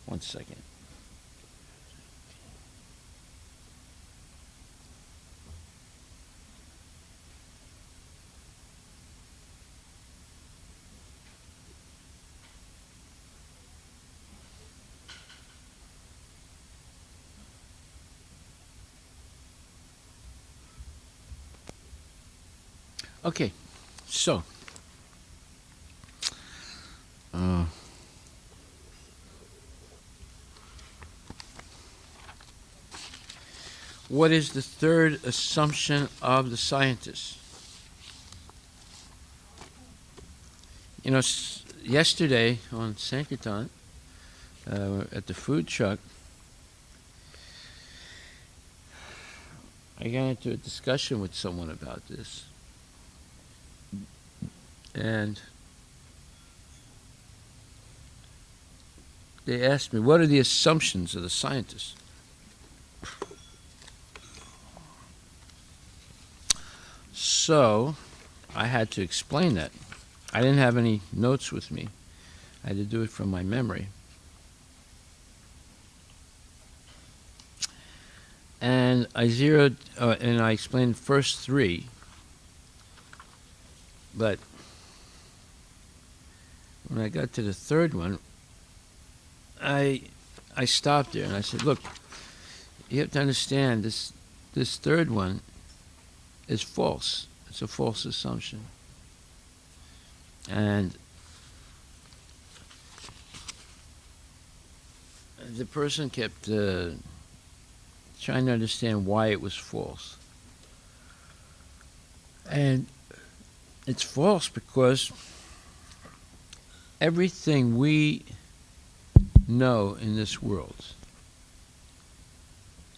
1 second. Okay, so what is the third assumption of the scientists? You know, yesterday on Sankirtan, at the food truck, I got into a discussion with someone about this. And they asked me, what are the assumptions of the scientists? So I had to explain that. I didn't have any notes with me. I had to do it from my memory. And I explained the first three, but when I got to the third one, I stopped there and I said, look, you have to understand this third one is false. It's a false assumption. And the person kept trying to understand why it was false. And it's false because everything we know in this world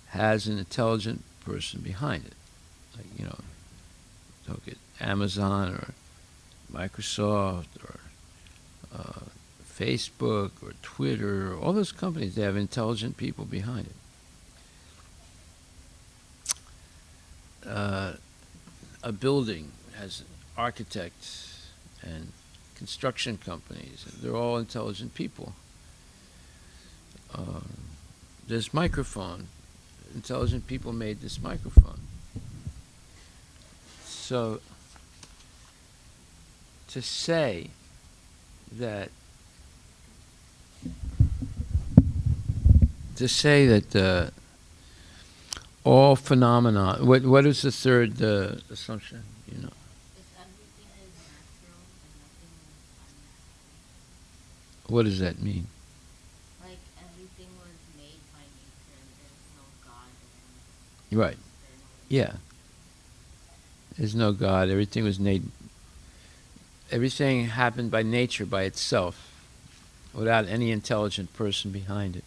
has an intelligent person behind it. Like, you know, look at Amazon or Microsoft or Facebook or Twitter, all those companies, they have intelligent people behind it. A building has architects and construction companies. They're all intelligent people. This microphone, intelligent people made this microphone. So to say that all phenomena. What is the third assumption? You know. If everything is natural and nothing is unnatural. What does that mean? Like everything was made by nature and there's no God. Right. Yeah. There's no God. Everything was made. Everything happened by nature, by itself, without any intelligent person behind it.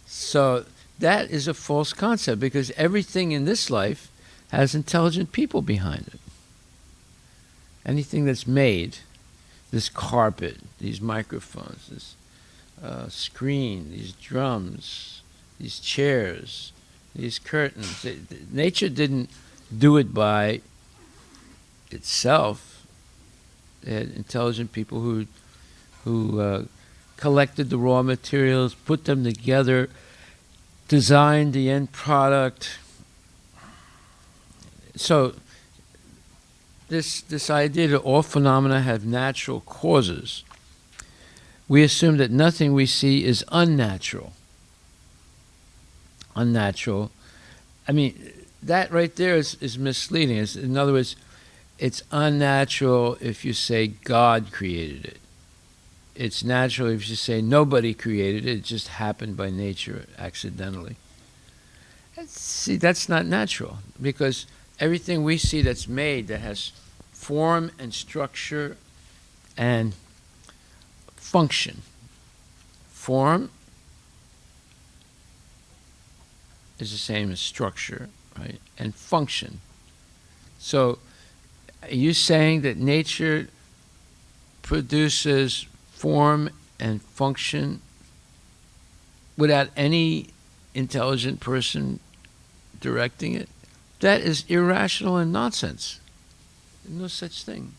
So that is a false concept because everything in this life has intelligent people behind it. Anything that's made, this carpet, these microphones, this screen, these drums, these chairs, these curtains. Nature didn't do it by itself. They had intelligent people who collected the raw materials, put them together, designed the end product. So this idea that all phenomena have natural causes, we assume that nothing we see is unnatural. Unnatural. I mean, that right there is misleading. In other words, it's unnatural if you say God created it. It's natural if you say nobody created it, it just happened by nature accidentally. See, that's not natural because everything we see that's made that has form and structure and function. Form is the same as structure, right? And function. So, are you saying that nature produces form and function without any intelligent person directing it? That is irrational and nonsense. There's no such thing.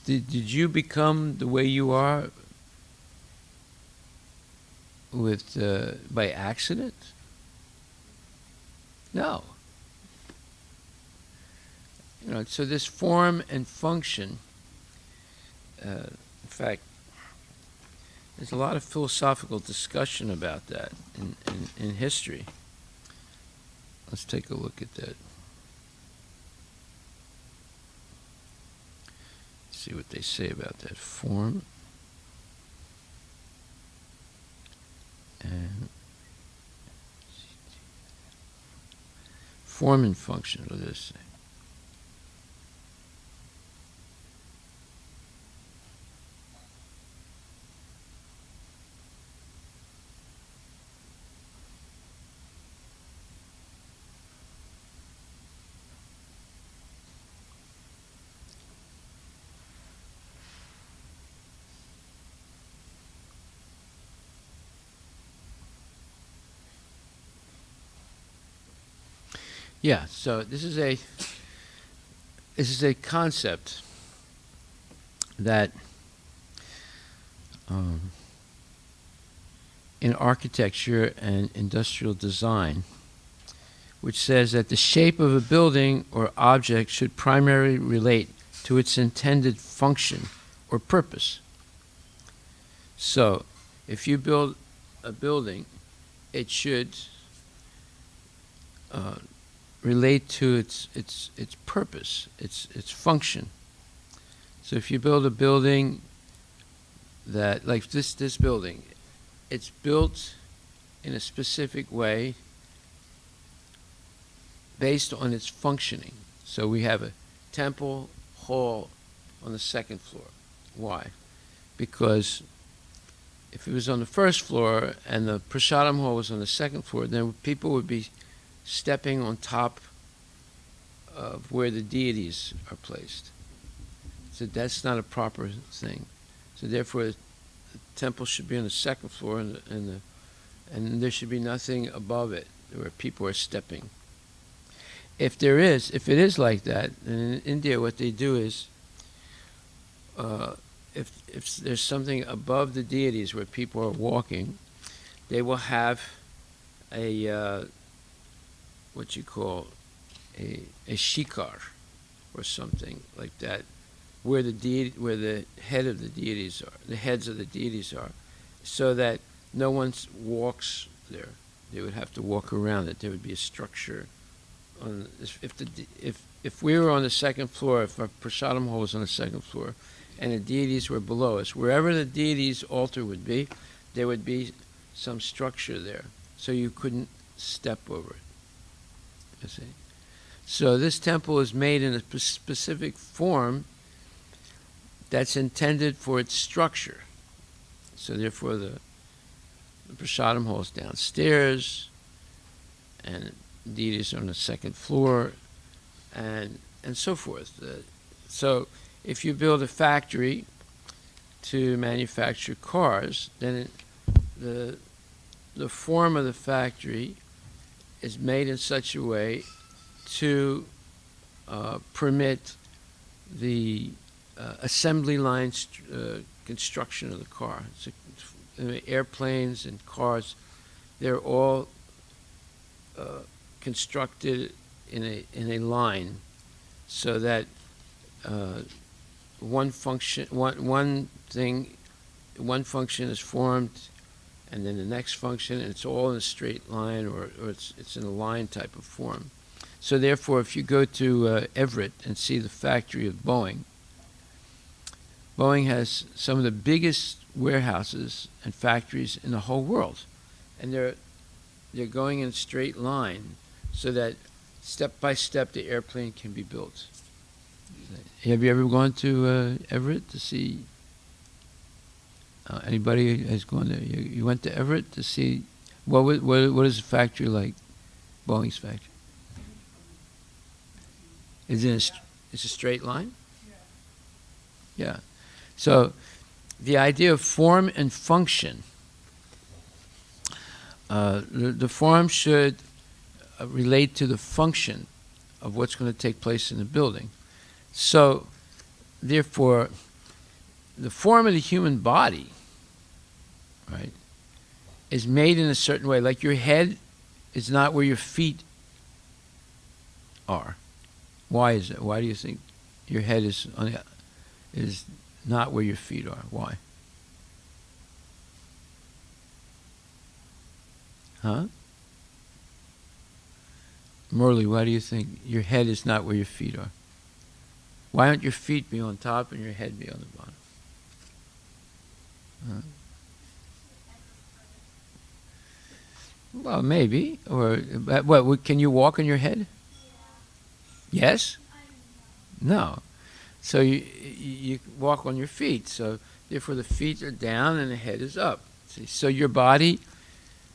Did you become the way you are by accident? No. So this form and function, in fact, there's a lot of philosophical discussion about that in history. Let's take a look at that. See what they say about that form and function. What does this say? Yeah, so this is a concept that in architecture and industrial design, which says that the shape of a building or object should primarily relate to its intended function or purpose. So, if you build a building, it should relate to its purpose, its function. So if you build a building that, like this building, it's built in a specific way based on its functioning. So we have a temple hall on the second floor. Why? Because if it was on the first floor and the prasadam hall was on the second floor, then people would be stepping on top of where the deities are placed. So that's not a proper thing. So therefore, the temple should be on the second floor, and there should be nothing above it where people are stepping. If it is like that, then in India, what they do is, if there's something above the deities where people are walking, they will have a what you call a shikar or something like that, where the head of the deities are, the heads of the deities are, so that no one walks there. They would have to walk around it. There would be a structure. If we were on the second floor, if our prasadam hall was on the second floor, and the deities were below us, wherever the deities' altar would be, there would be some structure there, so you couldn't step over it. You see? So this temple is made in a specific form that's intended for its structure. So therefore, the prasadam hall is downstairs, and deities are on the second floor, and so forth. So if you build a factory to manufacture cars, then the form of the factory is made in such a way to permit the assembly line construction of the car. So, airplanes and cars, they're all constructed in a line, so that one function is formed, and then the next function, and it's all in a straight line, or it's in a line type of form. So therefore, if you go to Everett and see the factory of Boeing has some of the biggest warehouses and factories in the whole world, and they're going in a straight line, so that step by step the airplane can be built. Have you ever gone to Everett to see? Anybody has gone there? You went to Everett to see what is the factory like? Boeing's factory. Is it it's a straight line? Yeah. So the idea of form and function. The form should relate to the function of what's going to take place in the building. So, therefore, the form of the human body, right, is made in a certain way. Like your head is not where your feet are. Why is it? Why do you think your head is not where your feet are? Why? Huh? Murli, why do you think your head is not where your feet are? Why don't your feet be on top and your head be on the bottom? Huh? Well, maybe. Or what? Can you walk on your head? Yes? No. So you walk on your feet. So therefore the feet are down and the head is up. See? So your body,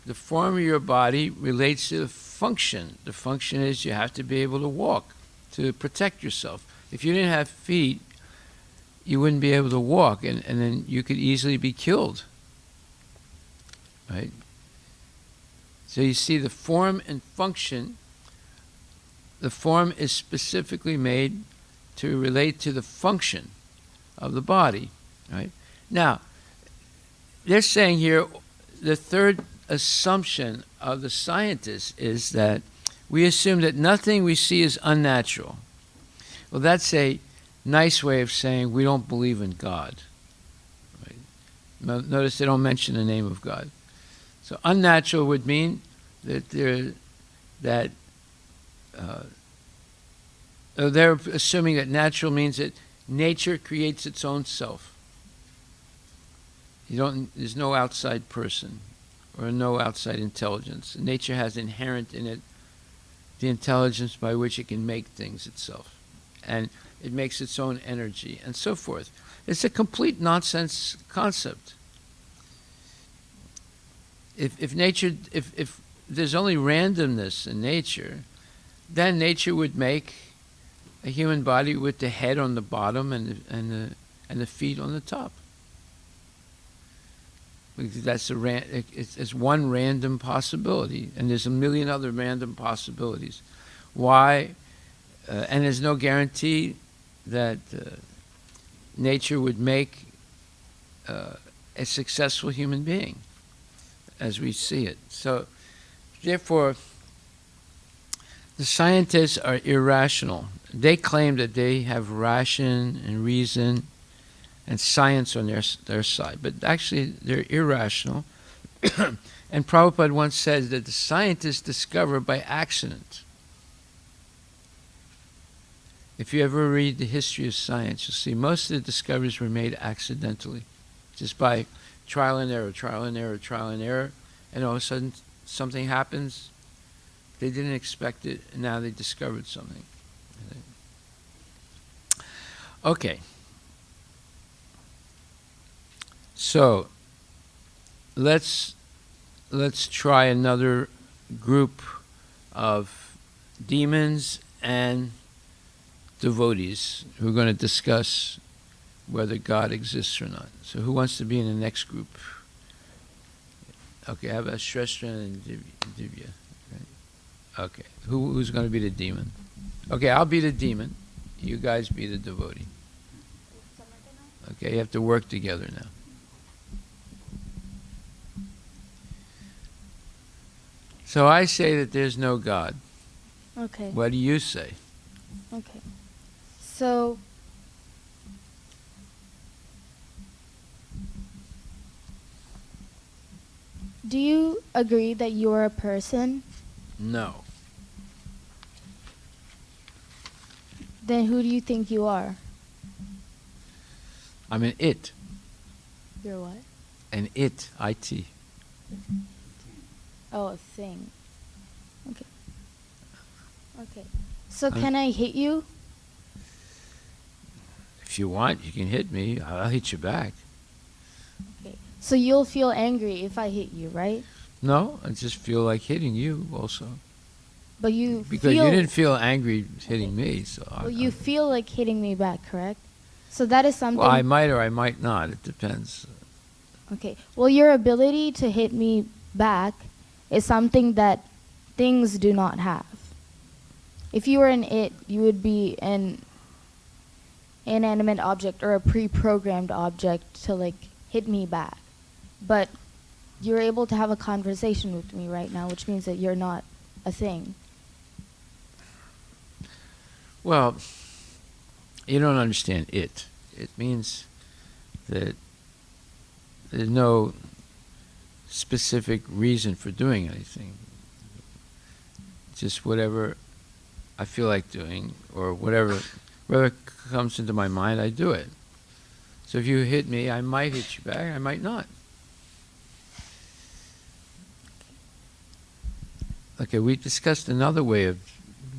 the form of your body relates to the function. The function is you have to be able to walk to protect yourself. If you didn't have feet, you wouldn't be able to walk, and then you could easily be killed. Right? So you see the form and function. The form is specifically made to relate to the function of the body. Right? Now, they're saying here, the third assumption of the scientists is that we assume that nothing we see is unnatural. Well, that's a nice way of saying we don't believe in God. Right? Notice they don't mention the name of God. So unnatural would mean that they're assuming that natural means that nature creates its own self. There's no outside person or no outside intelligence. Nature has inherent in it the intelligence by which it can make things itself. And it makes its own energy and so forth. It's a complete nonsense concept. If there's only randomness in nature, then nature would make a human body with the head on the bottom and the feet on the top. Because that's it's one random possibility, and there's a million other random possibilities. Why? And there's no guarantee that nature would make a successful human being as we see it. So, therefore, the scientists are irrational. They claim that they have ration and reason and science on their side, but actually they're irrational. And Prabhupada once said that the scientists discover by accident. If you ever read the history of science, you'll see most of the discoveries were made accidentally, just by trial and error, trial and error, trial and error, and all of a sudden something happens. They didn't expect it, and now they discovered something. Okay. So let's try another group of demons and devotees who are going to discuss whether God exists or not. So who wants to be in the next group? Okay, how about Shrestha and Divya? Okay, who's going to be the demon? Okay, I'll be the demon. You guys be the devotee. Okay, you have to work together now. So I say that there's no God. Okay. What do you say? Okay. So, do you agree that you're a person? No. Then who do you think you are? I'm an it. You're what? An it. I-T. Oh, a thing. Okay. Okay. So can I hit you? If you want, you can hit me. I'll hit you back. Okay. So you'll feel angry if I hit you, right? No, I just feel like hitting you also. But you Because feel... you didn't feel angry hitting me, so Well, you feel like hitting me back, correct? So that is something... Well, I might or I might not. It depends. Okay. Well, your ability to hit me back is something that things do not have. If you were an it, you would be an inanimate object or a pre-programmed object to, like, hit me back. But you're able to have a conversation with me right now, which means that you're not a thing. Well, you don't understand it. It means that there's no specific reason for doing anything. Just whatever I feel like doing, or whatever comes into my mind, I do it. So if you hit me, I might hit you back, I might not. Okay, we discussed another way of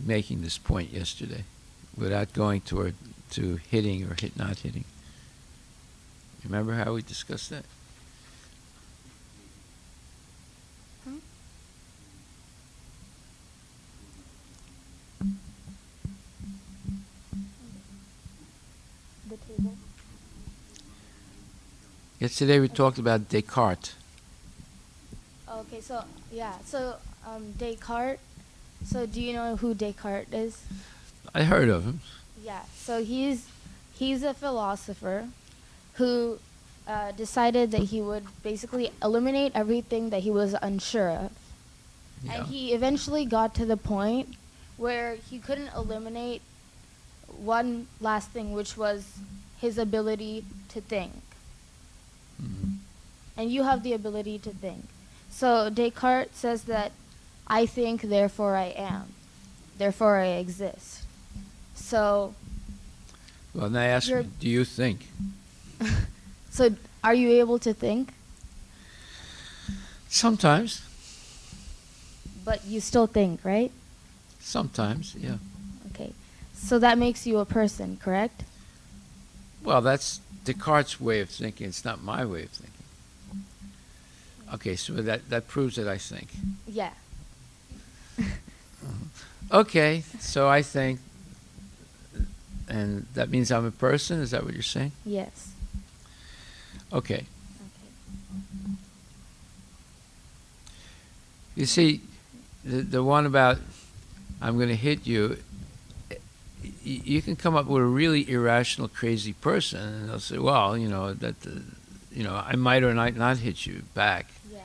making this point yesterday, without going to hitting or not hitting. Remember how we discussed that? The table. Yesterday we talked about Descartes. Okay, so Descartes. So do you know who Descartes is? I heard of him. Yeah. So he's a philosopher who decided that he would basically eliminate everything that he was unsure of. Yeah. And he eventually got to the point where he couldn't eliminate one last thing, which was his ability to think. Mhm. And you have the ability to think. So Descartes says that I think, therefore I am. Therefore I exist. So Well, now ask me, do you think? so are you able to think? Sometimes. But you still think, right? Sometimes, yeah. Okay. So that makes you a person, correct? Well, that's Descartes' way of thinking. It's not my way of thinking. Okay, so that proves that I think. Yeah. Okay, so I think, and that means I'm a person? Is that what you're saying? Yes. Okay. Okay. You see, the one about I'm going to hit you, you can come up with a really irrational, crazy person, and they'll say, well, I might or might not hit you back. Yeah.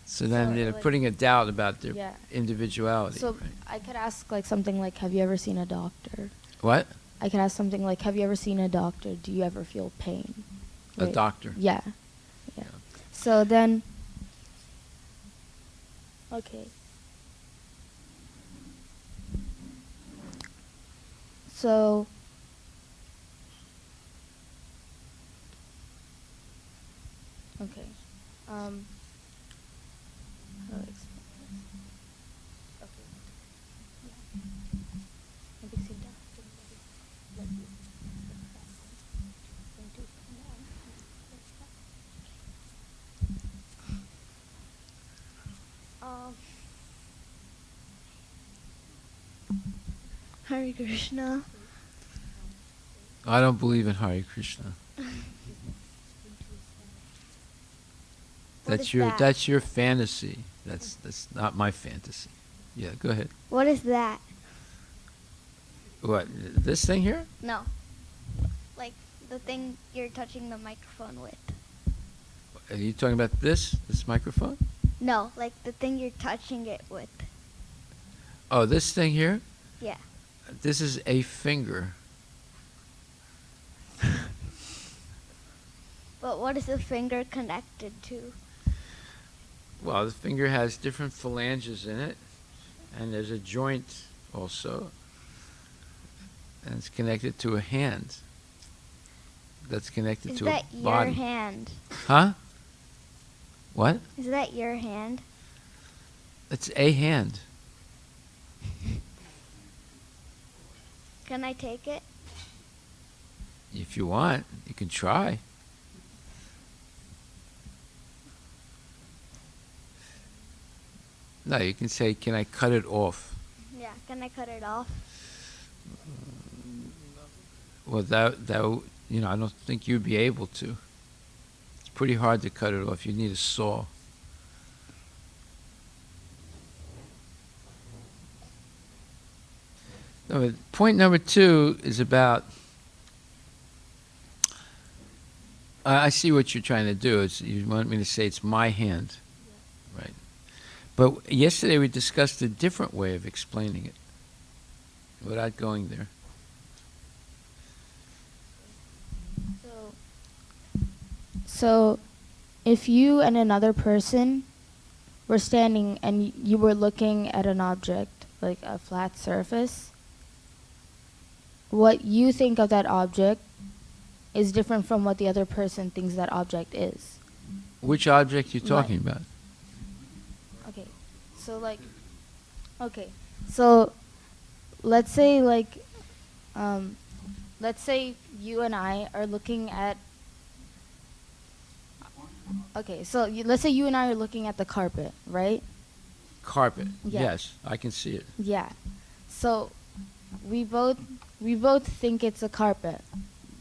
So then So, they're like- putting a doubt about their Yeah. individuality. So right? I could ask like something like, have you ever seen a doctor? What? I could ask something like, have you ever seen a doctor? Do you ever feel pain? A Right. doctor. Yeah. Yeah. Yeah. So then, okay. So, okay. How do I explain this? Okay. Yeah. Maybe sit down. Like this. Then two come down. Hare Krishna. I don't believe in Hare Krishna. What is that? That's your fantasy. That's not my fantasy. Yeah, go ahead. What is that? What? This thing here? No. Like the thing you're touching the microphone with. Are you talking about this microphone? No, like the thing you're touching it with. Oh, this thing here? Yeah. This is a finger. But what is the finger connected to? Well, the finger has different phalanges in it, and there's a joint also, and it's connected to a hand. That's connected Is to that a your body. hand? Huh? What? Is that your hand? It's a hand. Can I take it? If you want, you can try. No, you can say, can I cut it off? Yeah. Can I cut it off? Well, I don't think you'd be able to. It's pretty hard to cut it off. You need a saw. No, but point number 2 is about. I see what you're trying to do. You want me to say it's my hand. But yesterday we discussed a different way of explaining it, without going there. So, if you and another person were standing and you were looking at an object, like a flat surface, what you think of that object is different from what the other person thinks that object is. Which object you talking about? Okay, so let's say let's say you and I are looking at. Okay, so let's say you and I are looking at the carpet, right? Carpet. Yeah. Yes, I can see it. Yeah. So we both think it's a carpet,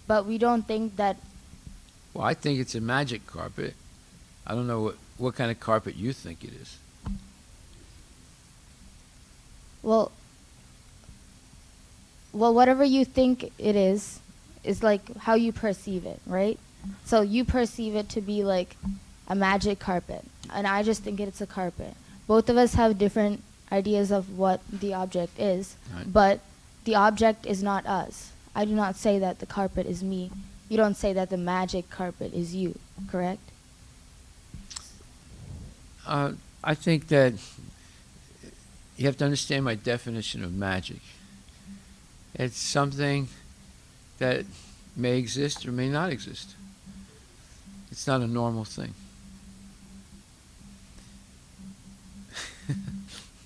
but we don't think that. Well, I think it's a magic carpet. I don't know what kind of carpet you think it is. Well, whatever you think it is like how you perceive it, right? So you perceive it to be like a magic carpet, and I just think it's a carpet. Both of us have different ideas of what the object is, Right. but the object is not us. I do not say that the carpet is me. You don't say that the magic carpet is you, correct? I think that you have to understand my definition of magic. It's something that may exist or may not exist. It's not a normal thing.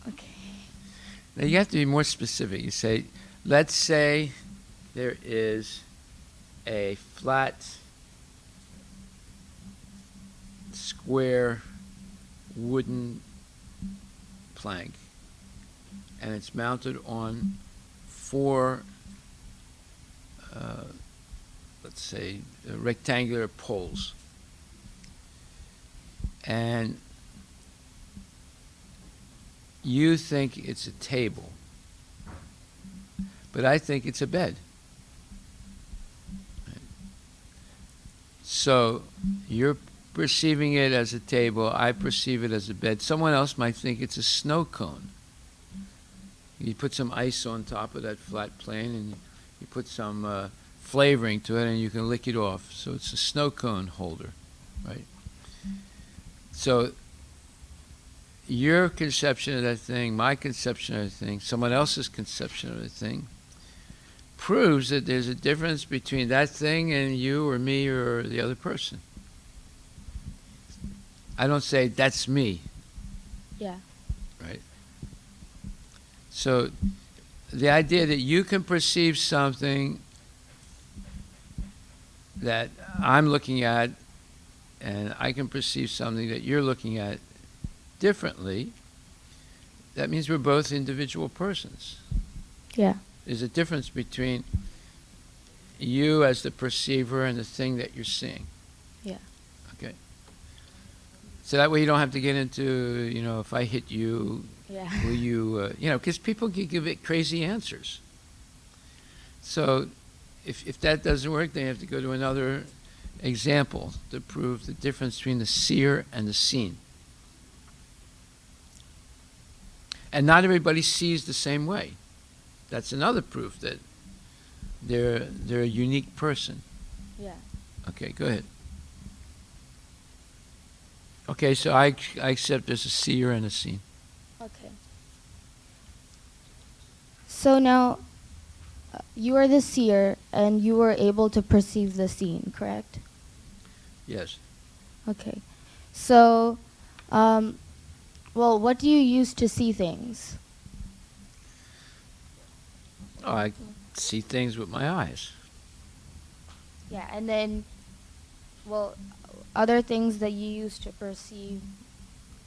Okay. Now you have to be more specific. You say, let's say there is a flat, square, wooden plank, and it's mounted on four, let's say, rectangular poles. And you think it's a table, but I think it's a bed. So you're perceiving it as a table, I perceive it as a bed. Someone else might think it's a snow cone. You put some ice on top of that flat plane and you put some flavoring to it and you can lick it off. So it's a snow cone holder, right? So your conception of that thing, my conception of the thing, someone else's conception of the thing, proves that there's a difference between that thing and you or me or the other person. I don't say, that's me. Yeah. Right? So the idea that you can perceive something that I'm looking at and I can perceive something that you're looking at differently, that means we're both individual persons. Yeah. There's a difference between you as the perceiver and the thing that you're seeing. Yeah. Okay. So that way you don't have to get into, if I hit you, Yeah. will you, because people can give it crazy answers. So if that doesn't work, then you have to go to another example to prove the difference between the seer and the seen. And not everybody sees the same way. That's another proof that they're a unique person. Yeah. Okay, go ahead. Okay, so I accept there's a seer and a seen. Okay. So now, you are the seer, and you were able to perceive the scene, correct? Yes. Okay. So, what do you use to see things? Oh, I see things with my eyes. Yeah, and then, other things that you use to perceive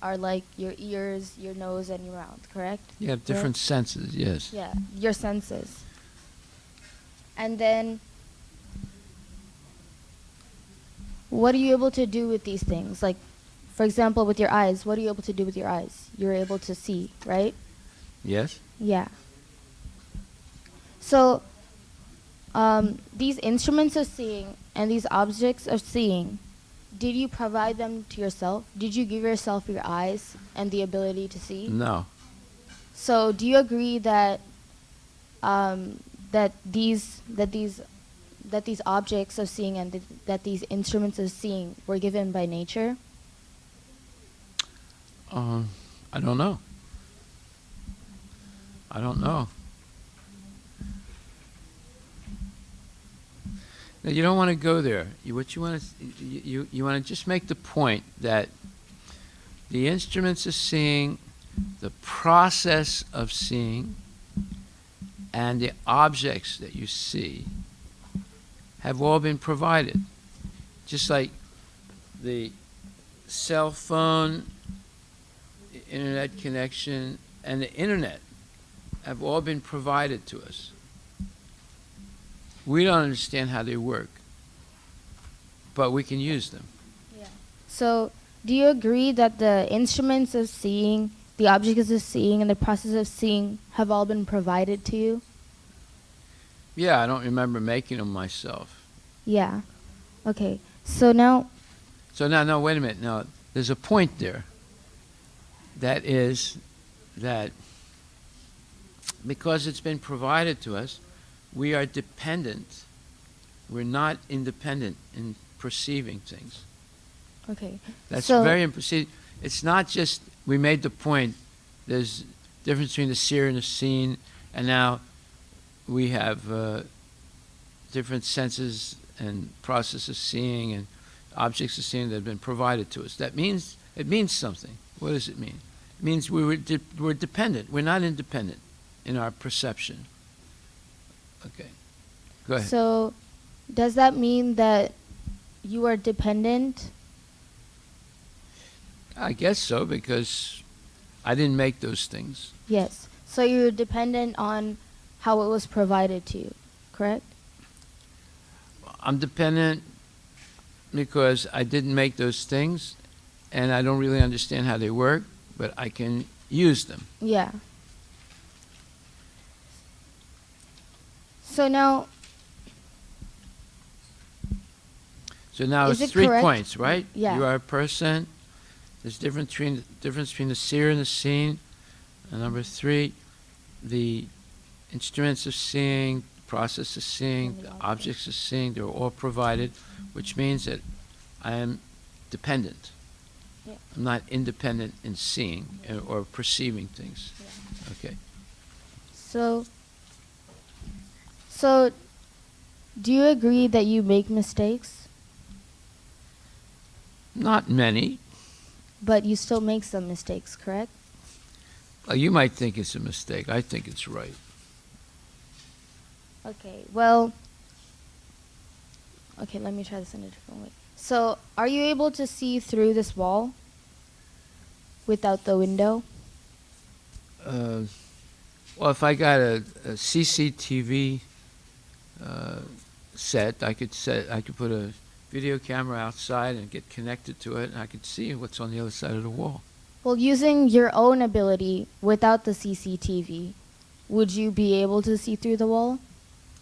are like your ears, your nose, and your mouth, correct? You have different senses, yes. Yeah, your senses. And then, what are you able to do with these things? Like, for example, with your eyes, what are you able to do with your eyes? You're able to see, right? Yes? Yeah. So, these instruments of seeing and these objects of seeing, did you provide them to yourself? Did you give yourself your eyes and the ability to see? No. So do you agree that that these objects of seeing and that these instruments of seeing were given by nature? I don't know. I don't know. Now, you don't want to go there. What you want to you want to just make the point that the instruments of seeing, the process of seeing, and the objects that you see have all been provided. Just like the cell phone, the internet connection, and the internet have all been provided to us. We don't understand how they work, but we can use them. Yeah. So do you agree that the instruments of seeing, the objects of seeing, and the process of seeing have all been provided to you? Yeah, I don't remember making them myself. Yeah. Okay. So now, No, wait a minute. No, there's a point there. That is that because it's been provided to us, we are dependent. We're not independent in perceiving things. okay. That's So- very important. It's not just, we made the point, there's difference between the seer and the seen, and now we have different senses and process of seeing and objects of seeing that have been provided to us. That means, it means something. What does it mean? It means we're dependent. We're not independent in our perception. Okay. Go ahead. So does that mean that you are dependent? I guess so, because I didn't make those things. Yes. So you're dependent on how it was provided to you, correct? I'm dependent because I didn't make those things, and I don't really understand how they work, but I can use them. Yeah. So now, So now Is it's it 3 correct? points, right? Yeah. You are a person. There's difference between the seer and the seen. And number 3, the instruments of seeing, process of seeing, And the the objects of seeing, they're all provided, which means that I am dependent. Yeah. I'm not independent in seeing or perceiving things. Yeah. Okay. so do you agree that you make mistakes, Not many. but you still make some mistakes, correct? Well, you might think it's a mistake. I think it's right. Okay, well, okay, let me try this in a different way. So, are you able to see through this wall without the window? Well, if I got a CCTV set, I could put a video camera outside and get connected to it, and I could see what's on the other side of the wall. Well, using your own ability without the CCTV, would you be able to see through the wall?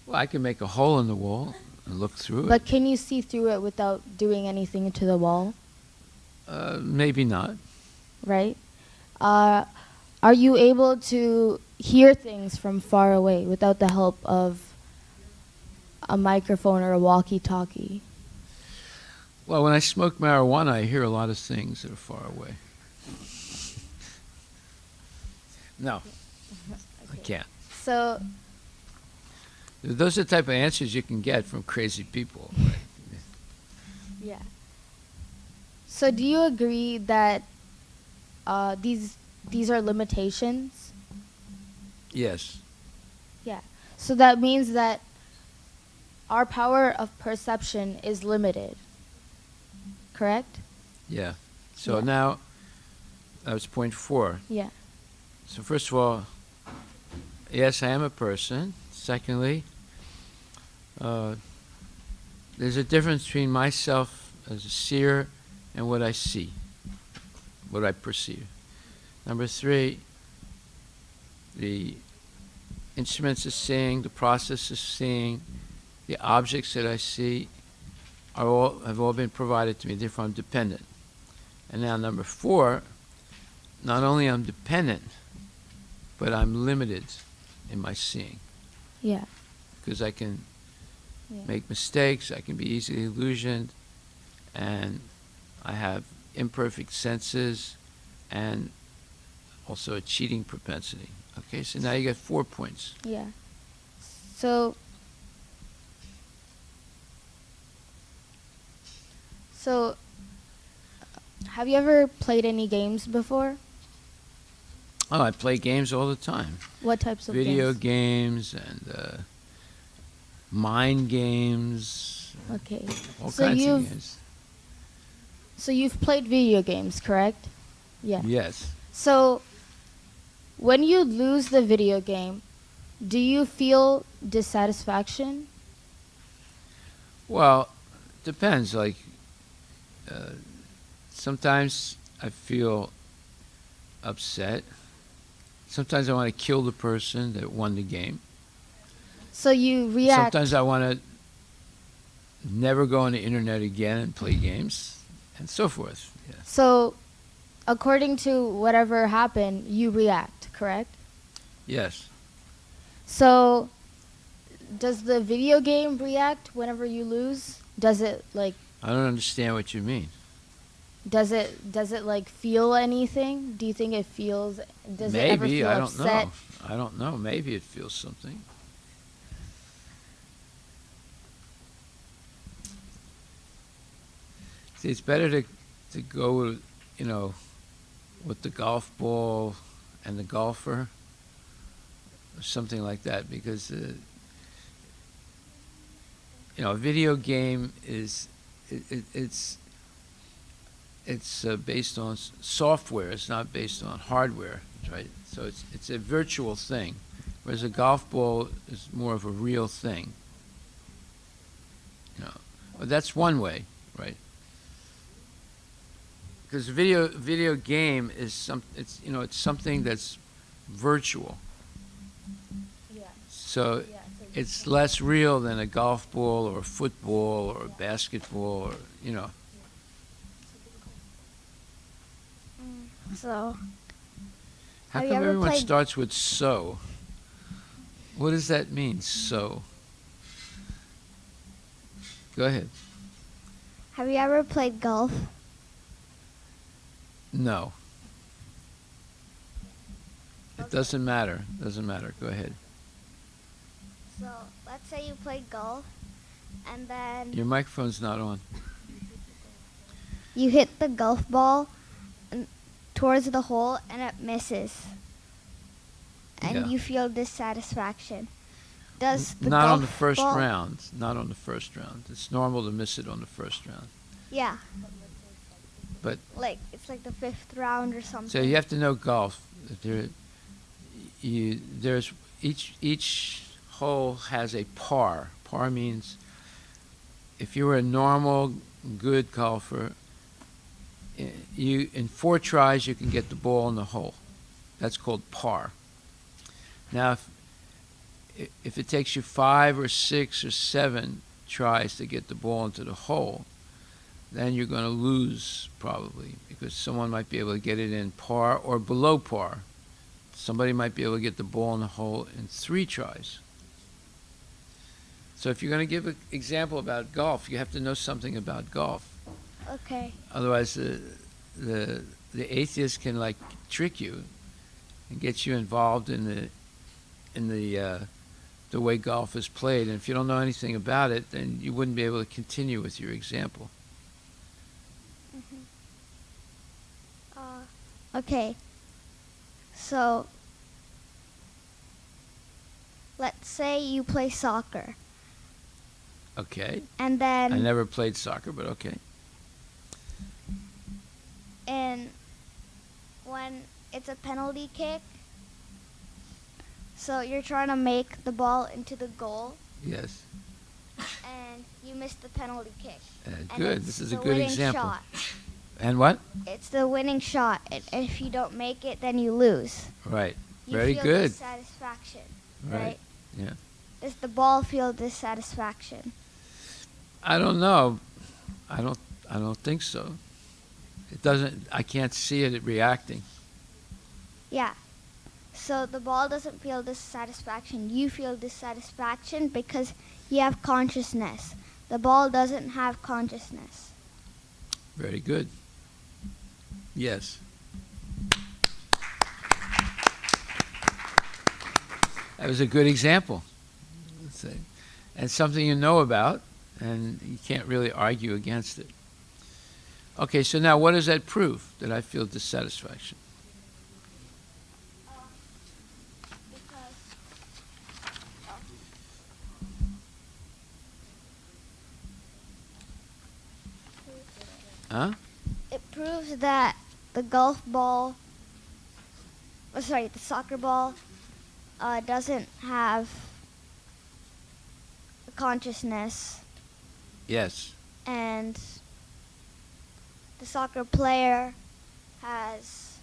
Well, I could make a hole in the wall and look through But can you see through it without doing anything to the wall, it. Maybe not. right? Are you able to hear things from far away without the help of a microphone or a walkie-talkie? Well, when I smoke marijuana, I hear a lot of things that are far away. No, I can't. So, Those are the type of answers you can get from crazy people. Right? yeah. So do you agree that these are limitations? Yes. Yeah. So that means that our power of perception is limited. Correct? Yeah. So Yeah. now, that was point 4. Yeah. So first of all, yes, I am a person. Secondly, there's a difference between myself as a seer and what I see, what I perceive. Number 3, the instruments of seeing, the process of seeing, the objects that I see have all been provided to me. Therefore, I'm dependent. And now, number 4, not only I'm dependent, but I'm limited in my seeing. Yeah. Because I can Yeah. make mistakes, I can be easily illusioned, and I have imperfect senses, and also a cheating propensity. Okay, so now you get 4 points. Yeah. So have you ever played any games before? Oh, I play games all the time. What types of Video games? games and mind games, Okay. all So kinds of you've games. so you've played video games, correct? Yeah. Yes. So when you lose the video game, do you feel dissatisfaction? Well, depends. Like, sometimes I feel upset. Sometimes I want to kill the person that won the game. So you react. Sometimes I want to never go on the internet again and play games, and so forth. Yeah. So according to whatever happened, you react, correct? Yes. So does the video game react whenever you lose? Does it like I don't understand what you mean. does it like feel anything? Do you think it feels does it ever Maybe, feel I don't upset? know. I don't know. Maybe it feels something. See, it's better to go, with the golf ball and the golfer, or something like that, because a video game is it's based on software. It's not based on hardware, right? So it's a virtual thing, whereas a golf ball is more of a real thing. But that's one way, right? Because video game is it's something that's virtual. Yeah. So Yeah, so it's less real than a golf ball or a football or a basketball or So, How Have you come ever everyone played- starts with so? What does that mean, so? Go ahead. have you ever played golf? No. It Okay. doesn't matter. Doesn't matter. Go ahead. So, let's say you played golf, and then Your microphone's not on. you hit the golf ball towards the hole, and it misses. And Yeah. you feel dissatisfaction. Does the Not on the golf first ball- round. Not on the first round. It's normal to miss it on the first round. Yeah. But- it's like the 5th round or something. So you have to know golf. There's each hole has a par. Par means if you were a normal, good golfer, in 4 tries you can get the ball in the hole. That's called par. Now, if it takes you 5 or 6 or 7 tries to get the ball into the hole, then you're going to lose probably, because someone might be able to get it in par or below par. Somebody might be able to get the ball in the hole in 3 tries. So if you're going to give an example about golf, you have to know something about golf. Okay. Otherwise, the atheist can trick you and get you involved in the way golf is played. And if you don't know anything about it, then you wouldn't be able to continue with your example. Okay. So, let's say you play soccer, Okay. and then I never played soccer, but okay. and when it's a penalty kick, so you're trying to make the ball into the goal, Yes. and you miss the penalty kick. And Good. it's This is a the good winning example. Shot. And what? It's the winning shot, and if you don't make it, then you lose. Right. You Very feel good. dissatisfaction, Right. right? Yeah. Does the ball feel dissatisfaction? I don't know. I don't think so. It doesn't. I can't see it reacting. Yeah. So the ball doesn't feel dissatisfaction. You feel dissatisfaction because you have consciousness. The ball doesn't have consciousness. Very good. Yes. That was a good example. And something you know about, and you can't really argue against it. Okay, so now what does that prove, that I feel dissatisfaction? Huh? It proves that the golf ball, the soccer ball, doesn't have a consciousness, Yes. and the soccer player has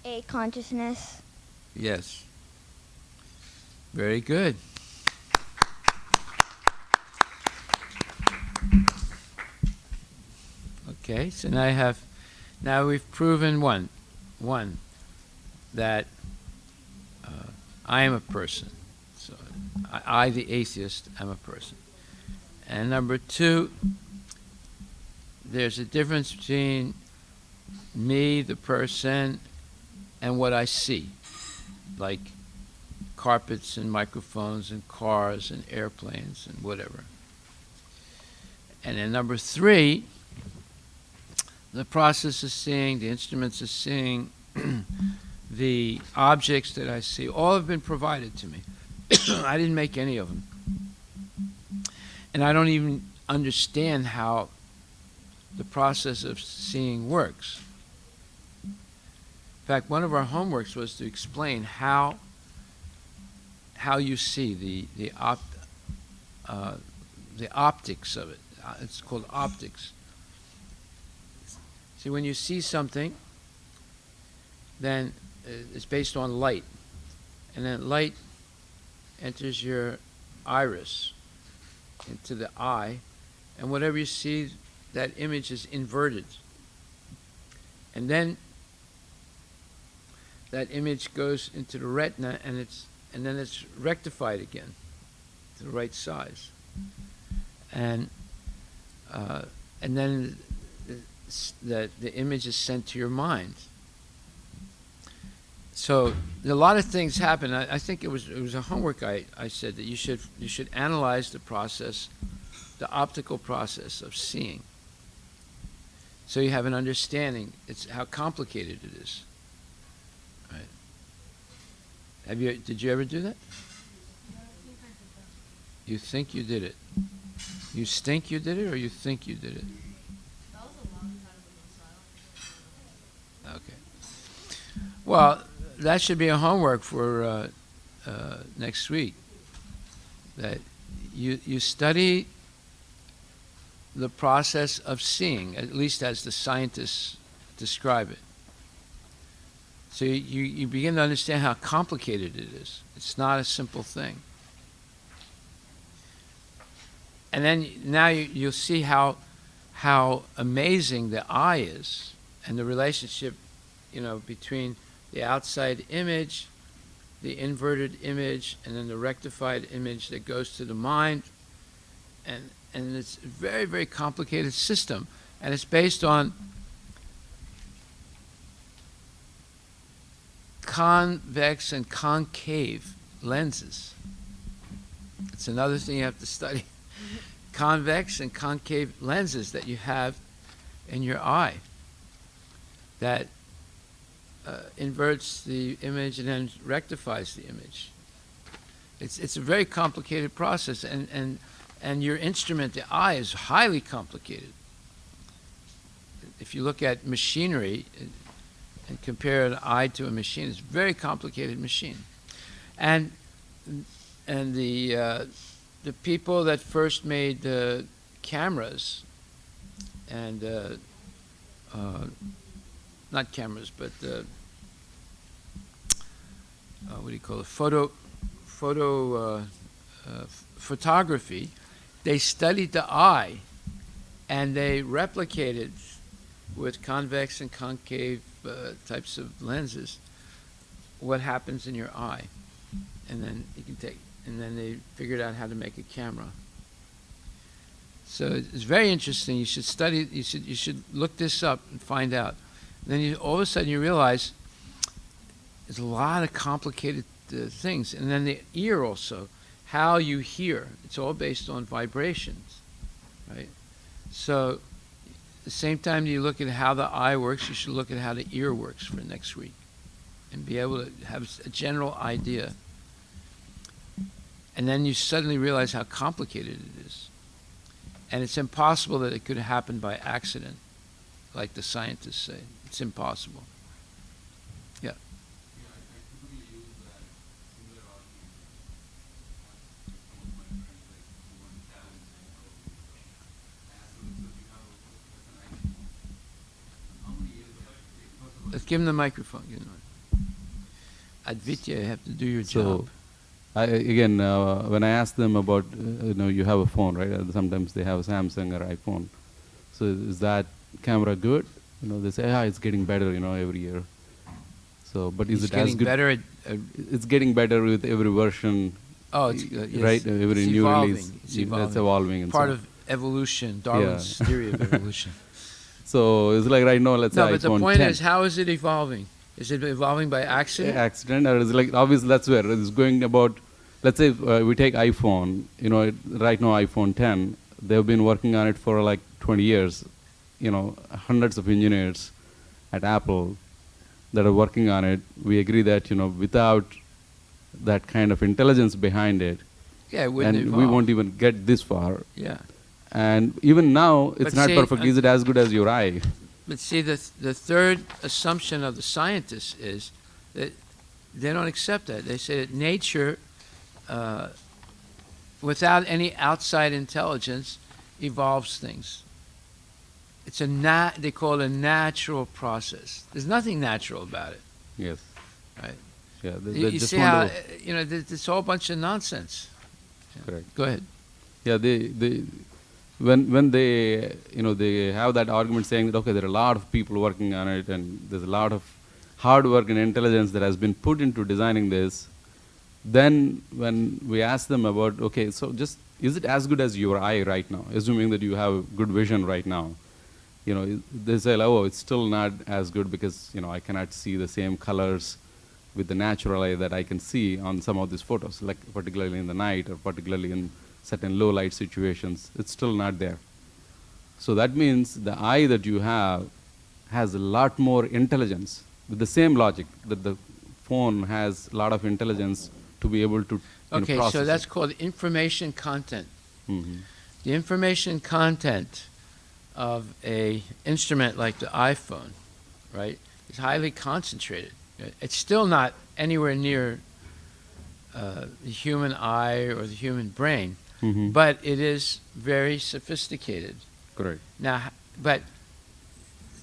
a consciousness. Yes. Very good. Okay, so now we've proven one, that I am a person. So I, the atheist, am a person. And number two, there's a difference between me, the person, and what I see, like carpets and microphones and cars and airplanes and whatever. And then number three, the process of seeing, the instruments of seeing, the objects that I see, all have been provided to me. I didn't make any of them. And I don't even understand how the process of seeing works. In fact, one of our homeworks was to explain how you see the optics of it. It's called optics. See, when you see something, then it's based on light. And then light enters your iris into the eye, and whatever you see, that image is inverted. And then that image goes into the retina, and then it's rectified again to the right size. And then the image is sent to your mind. So a lot of things happen. I think it was a homework I said that you should analyze the process, the optical process of seeing, so you have an understanding. It's how complicated it is. Right? Did you ever do that? You think you did it? You stink you did it, or you think you did it? That was a long time ago, so Okay. Well, that should be a homework for next week. That you study the process of seeing, at least as the scientists describe it. So you begin to understand how complicated it is. It's not a simple thing. And then now you'll see how amazing the eye is, and the relationship, between the outside image, the inverted image, and then the rectified image that goes to the mind. And it's a very, very complicated system. And it's based on convex and concave lenses. It's another thing you have to study. Convex and concave lenses that you have in your eye that inverts the image and then rectifies the image. It's a very complicated process, and your instrument, the eye, is highly complicated. If you look at machinery and compare an eye to a machine, it's a very complicated machine. And the people that first made cameras, and not cameras, but what do you call it? Photography. They studied the eye And they replicated with convex and concave types of lenses what happens in your eye. And then they figured out how to make a camera. So it's very interesting. You should study. You should look this up and find out. Then all of a sudden you realize there's a lot of complicated things. And then the ear also, how you hear. It's all based on vibrations, right? So the same time you look at how the eye works, you should look at how the ear works for next week, and be able to have a general idea. And then you suddenly realize how complicated it is. And it's impossible that it could happen by accident, like the scientists say. It's impossible. Yeah. Let's give him the microphone. Give him the Advitya, you have to do your job. Again, when I ask them about, you have a phone, right? Sometimes they have a Samsung or iPhone. So is that camera good? They say, it's getting better, every year. So, but is It's it as getting good? better It's getting better with every version. Oh, it's yes. Right. Every It's new evolving. release. It's evolving. It's evolving. And Part so. of evolution, Darwin's theory of evolution. So it's like right now, let's say No, but the iPhone point 10. is, how is it evolving? Is it evolving by accident? Accident, or is it like, obviously that's where it's going about. Let's say we take iPhone, right now iPhone 10, they've been working on it for like 20 years, hundreds of engineers at Apple that are working on it. We agree that, without that kind of intelligence behind it, Yeah, it wouldn't and evolve. we won't even get this far. Yeah. And even now, it's But not see, perfect. Is it as good as your eye? But see, the third assumption of the scientists is that they don't accept that. They say that nature, without any outside intelligence, evolves things. It's they call it a natural process. There's nothing natural about it, Yes. right? Yeah. You just see want how, it's all a bunch of nonsense. Correct. Go ahead. Yeah, when they they have that argument saying that, okay, there are a lot of people working on it and there's a lot of hard work and intelligence that has been put into designing this, then when we ask them about, okay, so just is it as good as your eye right now, assuming that you have good vision right now, they say, oh, it's still not as good because I cannot see the same colors with the natural eye that I can see on some of these photos, like particularly in the night or particularly in certain low light situations. It's still not there. So that means the eye that you have has a lot more intelligence with the same logic that the phone has a lot of intelligence to be able to Okay, process so that's it. called information content. Mhm. The information content of a instrument like the iPhone, right, is highly concentrated. It's still not anywhere near the human eye or the human brain, Mhm. but it is very sophisticated. Correct. Now, but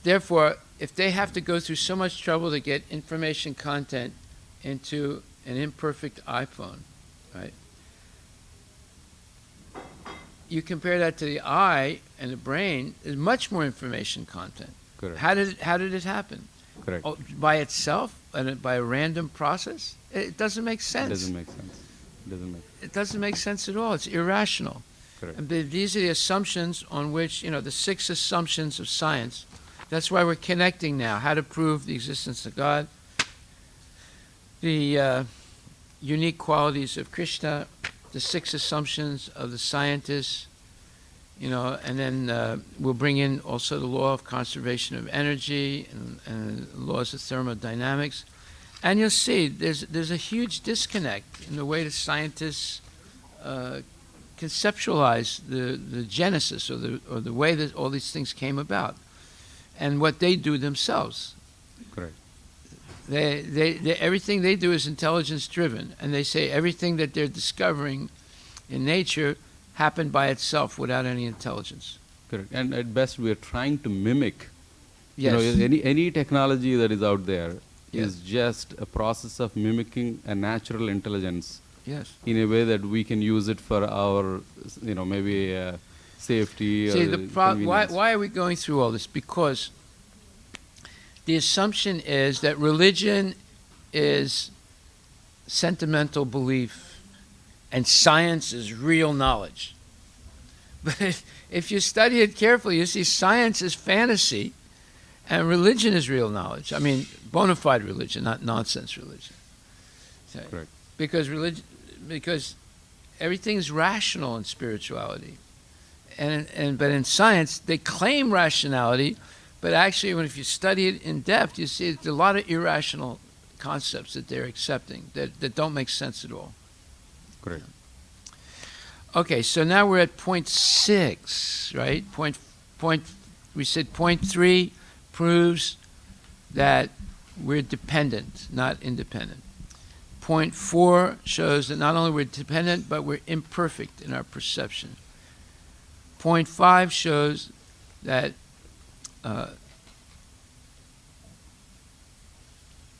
therefore, if they have to go through so much trouble to get information content into an imperfect iPhone, right? You compare that to the eye and the brain, there's much more information content. Correct. How did it happen? Correct. Oh, by itself, and by a random process? It doesn't make sense. It doesn't make sense. It doesn't make sense at all. It's irrational. Correct. And these are the assumptions on which, the 6 assumptions of science. That's why we're connecting now. How to prove the existence of God, the unique qualities of Krishna, the 6 assumptions of the scientists, and then we'll bring in also the law of conservation of energy and laws of thermodynamics. And you'll see there's a huge disconnect in the way the scientists conceptualize the genesis or the way that all these things came about and what they do themselves. Correct. They everything they do is intelligence driven, and they say everything that they're discovering in nature happened by itself without any intelligence. Correct. And at best, we are trying to mimic. Yes. Any technology that is out there Yes. is just a process of mimicking a natural intelligence Yes. in a way that we can use it for our, maybe safety See, or why convenience. are we going through all this? Because the assumption is that religion is sentimental belief and science is real knowledge. But if you study it carefully, you see science is fantasy and religion is real knowledge. I mean, bona fide religion, not nonsense religion. Okay. Correct. Because everything's rational in spirituality. But in science, they claim rationality, but actually, if you study it in depth, you see there's a lot of irrational concepts that they're accepting that don't make sense at all. Correct. Okay, so now we're at point 6, right? We said point 3 proves that we're dependent, not independent. Point 4 shows that not only we're dependent, but we're imperfect in our perception. Point 5 shows that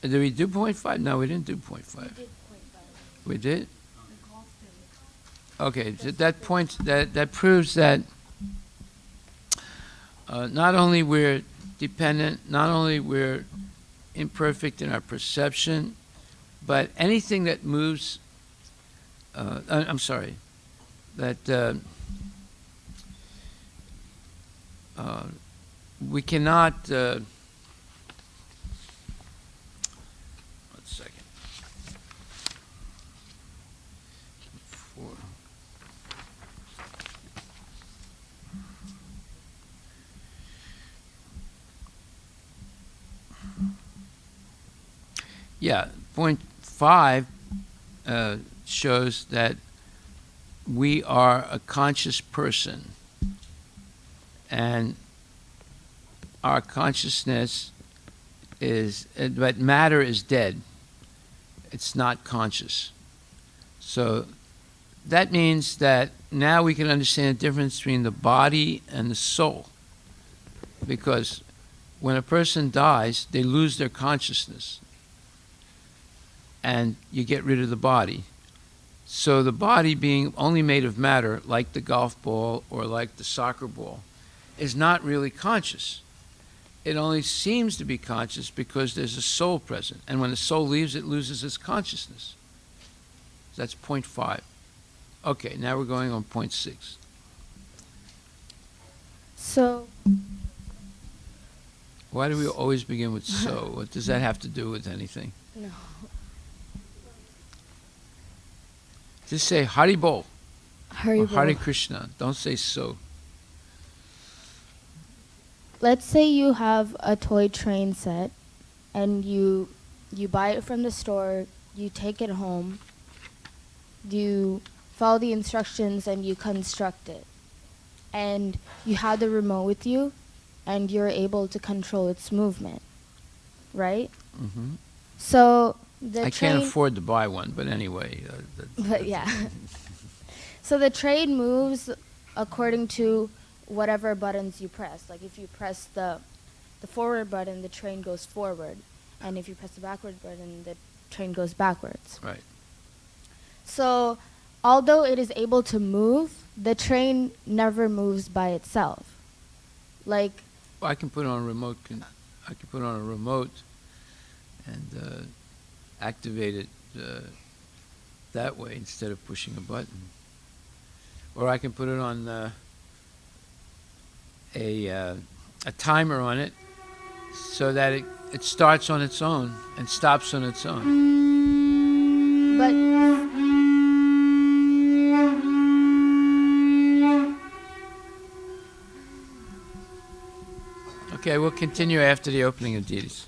did we do point 5? No, we didn't do point 5. We did? Okay, so that point that proves that not only we're dependent, not only we're imperfect in our perception, but anything that moves. I'm sorry, that we cannot. 1 second. 4. Yeah, point 5 shows that we are a conscious person, and our consciousness but matter is dead. It's not conscious. So that means that now we can understand the difference between the body and the soul, because when a person dies, they lose their consciousness, and you get rid of the body. So the body, being only made of matter, like the golf ball or like the soccer ball, is not really conscious. It only seems to be conscious because there's a soul present. And when the soul leaves, it loses its consciousness. That's point 5. Okay, now we're going on point 6. So, Why do we always begin with so? What does that have to do with anything? no. Just say Hari Bol or Haribo. Hare Krishna. Don't say so. Let's say you have a toy train set and you buy it from the store, you take it home, you follow the instructions and you construct it. And you have the remote with you and you're able to control its movement, right? Hmm. So the I train, can't afford to buy one, but anyway. but yeah. So the train moves according to whatever buttons you press. Like if you press the forward button, the train goes forward. And if you press the backward button, the train goes backwards. Right. So although it is able to move, the train never moves by itself. Like, Well, I can put on a remote. I can put on a remote and activate it that way instead of pushing a button. Or I can put it on a timer on it so that it starts on its own and stops on its own. but Okay, we'll continue after the opening of deities.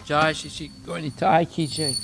Jai Shri Shri Gaura Nitai Ki Jai.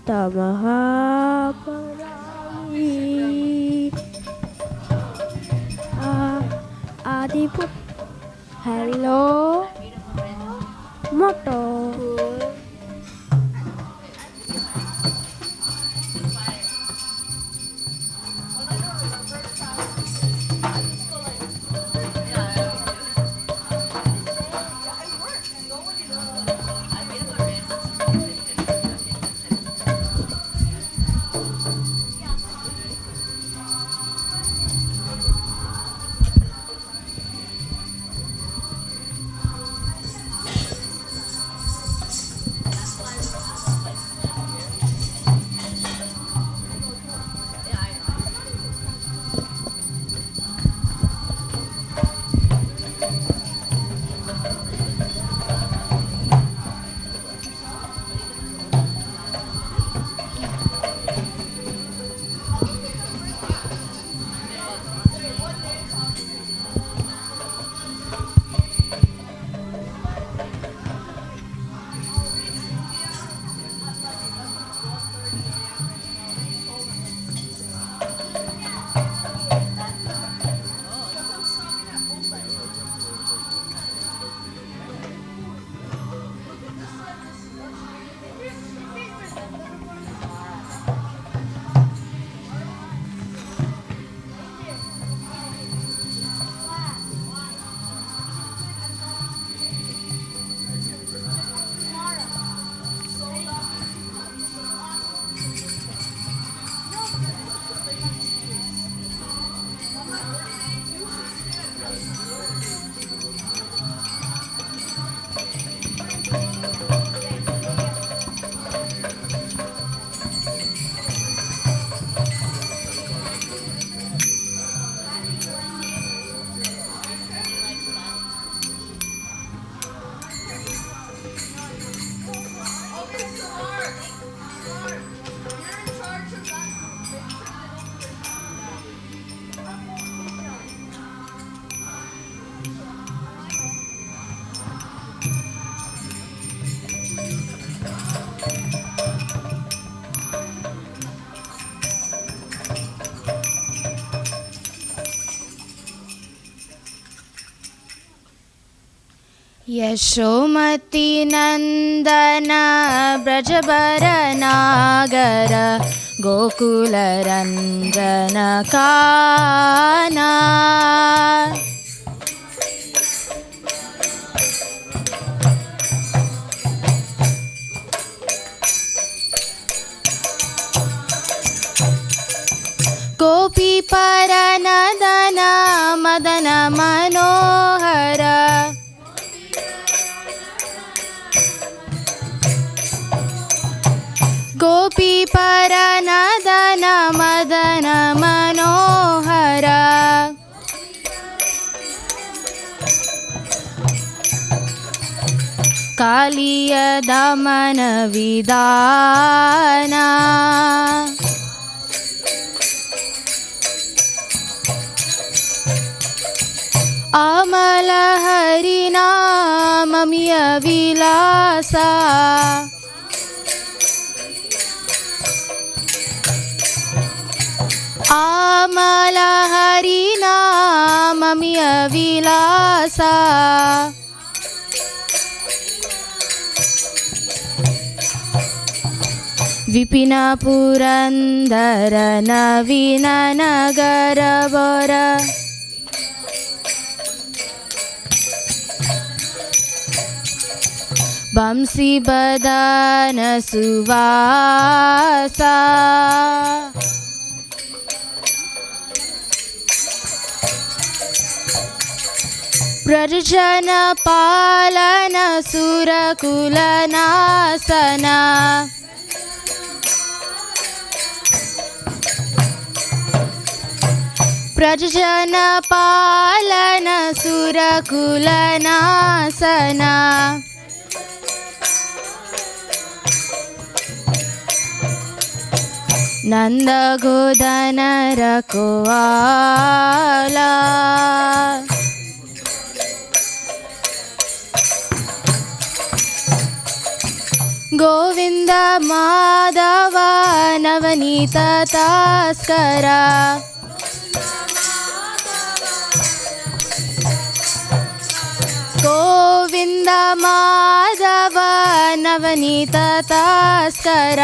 Tamaha Adiput Hello Moto Yashomati नंदन ब्रजबर नागर गोकुल रंजन काना गोपी पर northern Madan मनोहर गोपी पर northern Madan मनोहर कालिय दमन विदाना अमल हरिनाममिय विलासा अमल हरिनाममिय विलासा विपिन पुरंदर नवीन नगर वर बंसी बदन सुवासा प्रजन पालन सुरकुल नासना प्रजन पालन सुरकुल नासना नंद गोदन रखवाला ಗೋವಿಂದ ಮಾಧವ ನವನೀತ ತಾಸ್ಕರ ಗೋವಿಂದ ಮಾಧವ ನವನೀತ ತಾಸ್ಕರ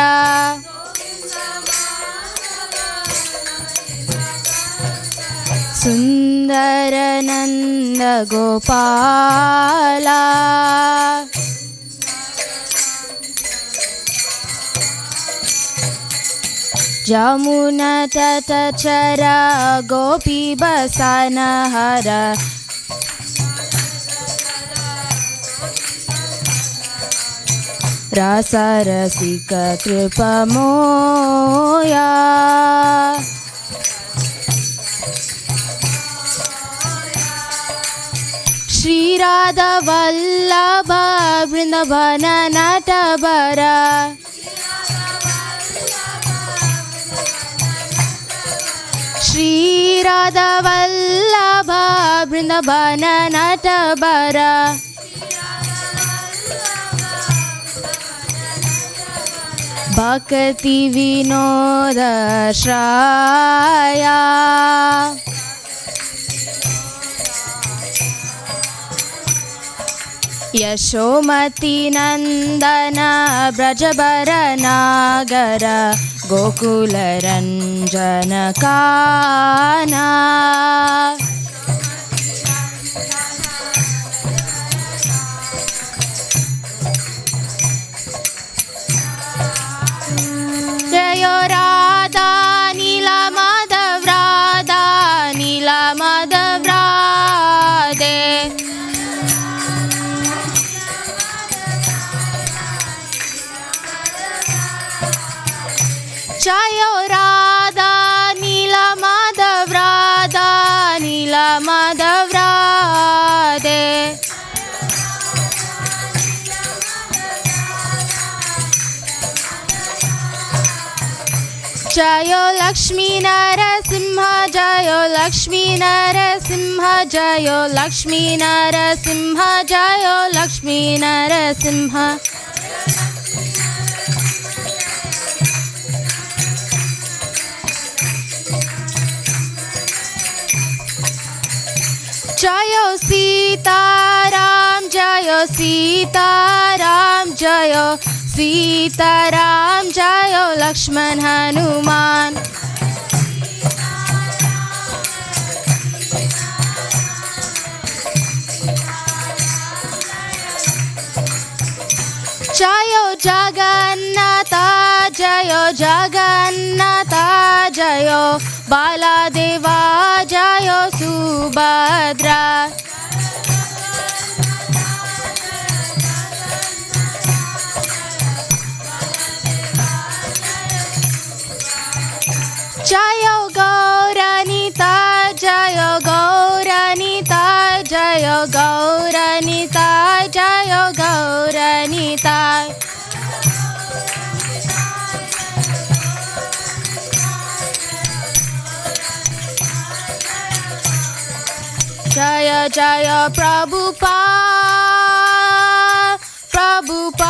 ಸುಂದರ ನಂದ ಗೋಪಾಲ ಜಮುನ ತಟಚರ ಗೋಪಿ ಬಸನ ಹರ ರಸ ರಸಿಕ ಕೃಪಮೋಯ ಶ್ರೀರಾಧ ವಲ್ಲಭ ಬೃಂದಾವನ ನಟಬರ ಶ್ರೀರಾಧ ವಲ್ಲಭ ಬೃಂದಾವನ ನಟಬರ ಭಕ್ತಿ ವಿನೋದ ಶ್ರಾಯ ಯಶೋಮತಿ ನಂದನ ಬ್ರಜಬರ ನಾಗರ ಗೋಕುಲ ರಂಜನ ಕಾನ ಜಯೋ ರಾಧಾ ನೀಲ ಮಾಧವ ರಾಧಾ ನೀಲ ಮಾಧವ ರಾಧೆ ಜಯೋ ರಾಧಾ ನೀಲ ಮಾಧವ ರಾಧಾ ನೀಲ ಮಾಧವ ರಾಧೆ जयो लक्ष्मी नरसिंह जयो लक्ष्मी नरसिंह जयो लक्ष्मी नरसिंह जयो लक्ष्मी नरसिंह जयो सीताराम जयो सीताराम जयो सीताराम जयो लक्ष्मण हनुमान जयो जगन्नाथ जयो जगन्नाथ जयो बालादेवा जयो सुभद्रा जयो गौरनीता जयो गौरनीता जयो गौरनीता जयो गौरनीता जय जय प्रभुपाद प्रभुपाद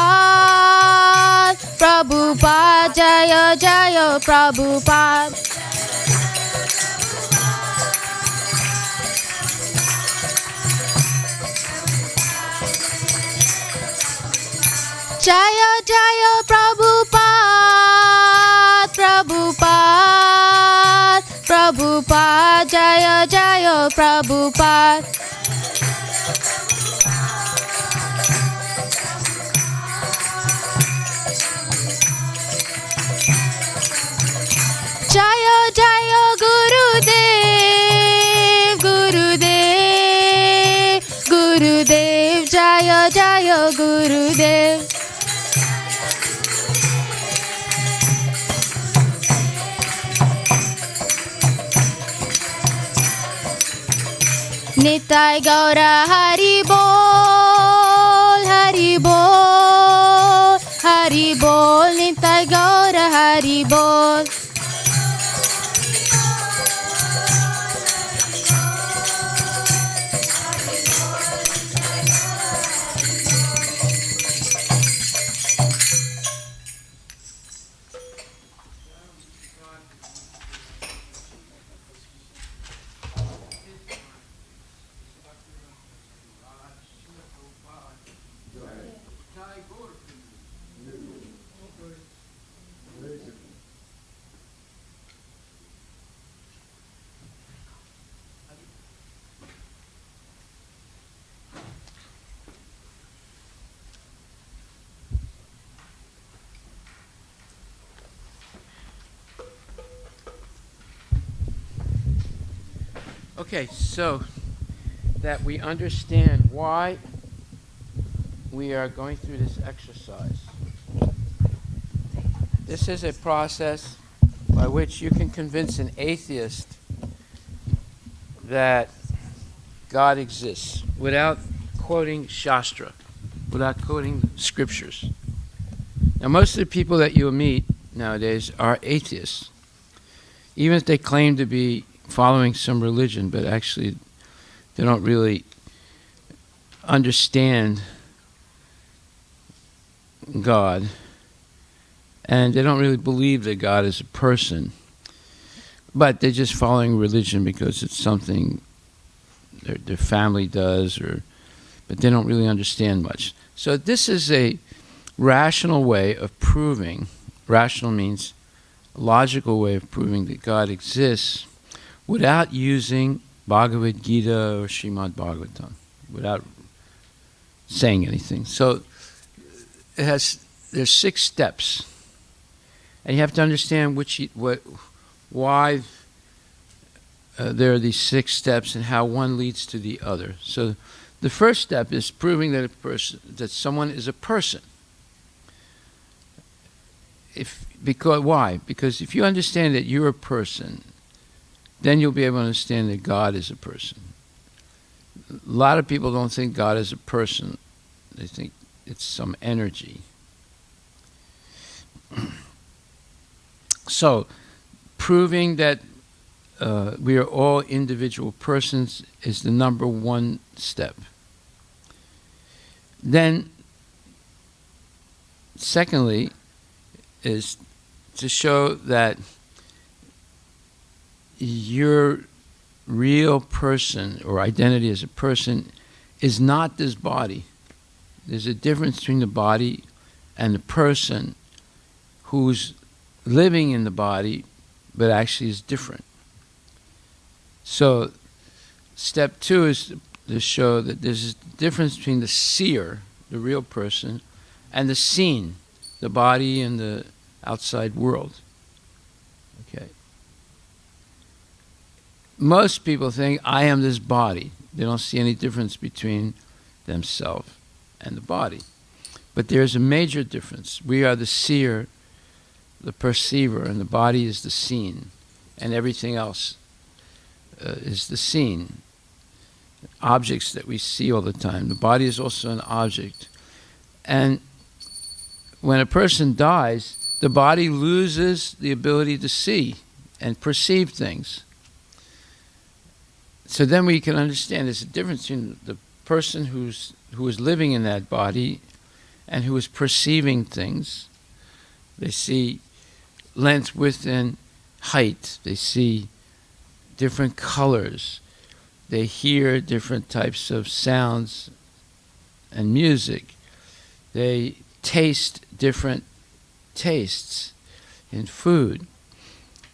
प्रभुपाद जय जय प्रभुपाद जय जय प्रभुपाद प्रभुपाद प्रभुपाद जय जय प्रभुपाद जय जय गुरुदेव गुरुदेव गुरुदेव जय जय गुरुदेव निताय गौर हरि बोल हरि बोल हरि बोल निताय गौर हरि बोल Okay, so that we understand why we are going through this exercise. This is a process by which you can convince an atheist that God exists without quoting Shastra, without quoting scriptures. Now, most of the people that you'll meet nowadays are atheists, even if they claim to be following some religion, but actually they don't really understand God, and they don't really believe that God is a person, but they're just following religion because it's something their family does, but they don't really understand much. So this is a rational way of proving, rational means a logical way of proving that God exists without using Bhagavad Gita or Srimad Bhagavatam, without saying anything. So there's 6 steps, and you have to understand why there are these 6 steps and how one leads to the other. So the first step is proving that someone is a person. Why? Because if you understand that you're a person, then you'll be able to understand that God is a person. A lot of people don't think God is a person. They think it's some energy. So, proving that we are all individual persons is the number 1 step. Then, secondly, is to show that your real person or identity as a person is not this body. There's a difference between the body and the person who's living in the body but actually is different. So step 2 is to show that there's a difference between the seer, the real person, and the seen, the body and the outside world. Okay. Most people think, I am this body. They don't see any difference between themselves and the body. But there's a major difference. We are the seer, the perceiver, and the body is the seen, and everything else is the seen. Objects that we see all the time. The body is also an object. And when a person dies, the body loses the ability to see and perceive things. So then we can understand there's a difference between the person who is living in that body and who is perceiving things. They see length, width, and height. They see different colors. They hear different types of sounds and music. They taste different tastes in food.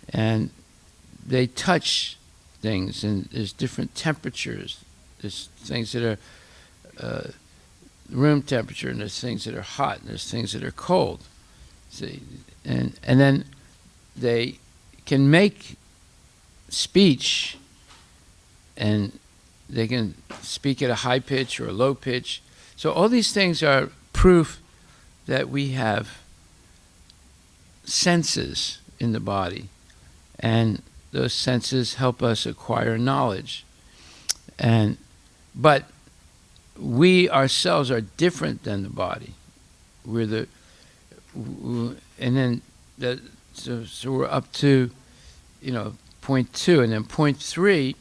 And they touch things, and there's different temperatures. There's things that are room temperature, and there's things that are hot, and there's things that are cold. See, and then they can make speech, and they can speak at a high pitch or a low pitch. So all these things are proof that we have senses in the body, and those senses help us acquire knowledge. But we ourselves are different than the body. So we're up to, point 2, and then point 3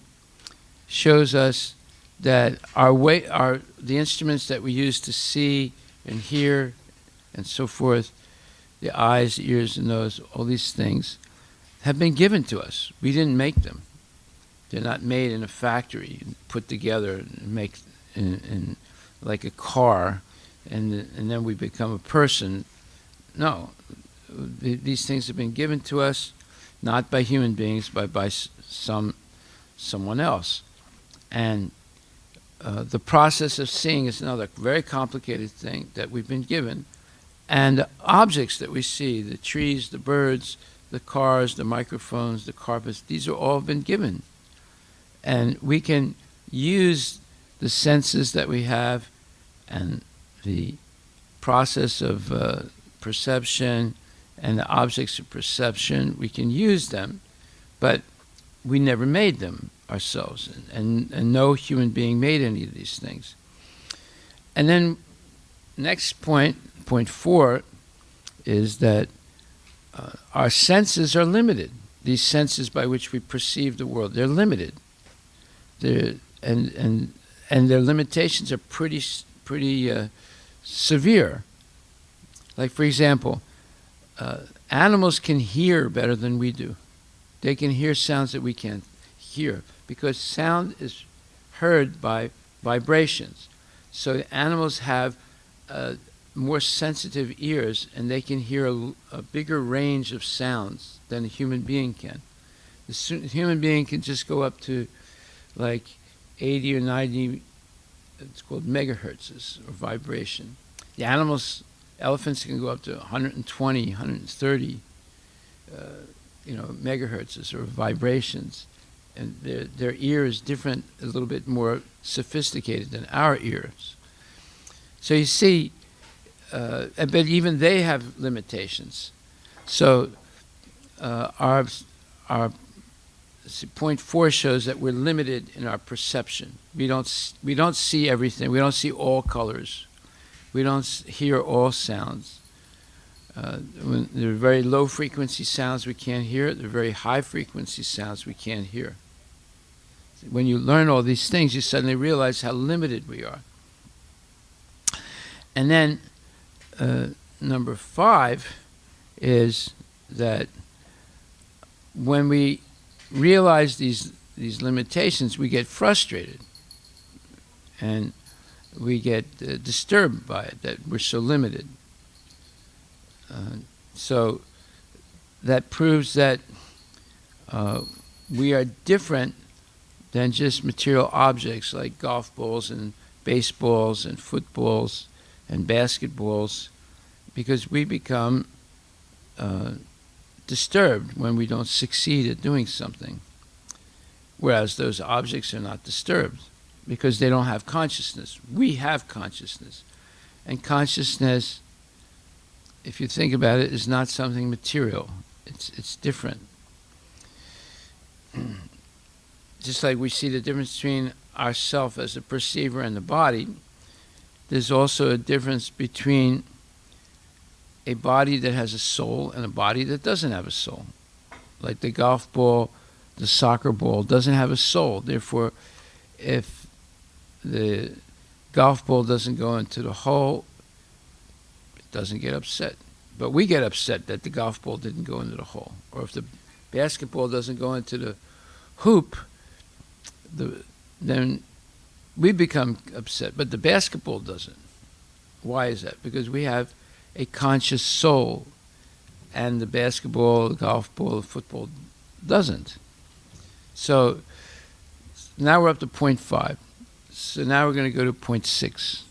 shows us that the instruments that we use to see and hear and so forth, the eyes, the ears, and nose, all these things have been given to us. We didn't make them. They're not made in a factory and put together and make in like a car, and then we become a person. No, these things have been given to us, not by human beings, but by someone else. And the process of seeing is another very complicated thing that we've been given. And the objects that we see, the trees, the birds, the cars, the microphones, the carpets, these are all been given. And we can use the senses that we have and the process of perception and the objects of perception, we can use them, but we never made them ourselves. And no human being made any of these things. And then next point 4, is that our senses are limited. These senses by which we perceive the world, they're limited. And their limitations are pretty severe. Like, for example, animals can hear better than we do. They can hear sounds that we can't hear, because sound is heard by vibrations. So animals have more sensitive ears, and they can hear a bigger range of sounds than a human being can. The human being can just go up to like 80 or 90, it's called megahertz or vibration. The elephants can go up to 120, 130 megahertz or vibrations. And their ear is different, a little bit more sophisticated than our ears. So you see, but even they have limitations. So our point 4 shows that we're limited in our perception. We don't see everything. We don't see all colors. We don't hear all sounds. When there are very low frequency sounds we can't hear. There are very high frequency sounds we can't hear. When you learn all these things, you suddenly realize how limited we are. And then number 5 is that when we realize these limitations, we get frustrated and we get disturbed by it, that we're so limited. So that proves that we are different than just material objects like golf balls and baseballs and footballs and basketballs, because we become disturbed when we don't succeed at doing something, whereas those objects are not disturbed because they don't have consciousness. We have consciousness, and consciousness, if you think about it, is not something material. It's different. Just like we see the difference between ourself as a perceiver and the body, there's also a difference between a body that has a soul and a body that doesn't have a soul. Like the golf ball, the soccer ball doesn't have a soul. Therefore, if the golf ball doesn't go into the hole, it doesn't get upset. But we get upset that the golf ball didn't go into the hole. Or if the basketball doesn't go into the hoop, then we become upset. But the basketball doesn't. Why is that? Because we have a conscious soul, and the basketball, the golf ball, the football doesn't. So now we're up to point 5. So now we're going to go to point 6.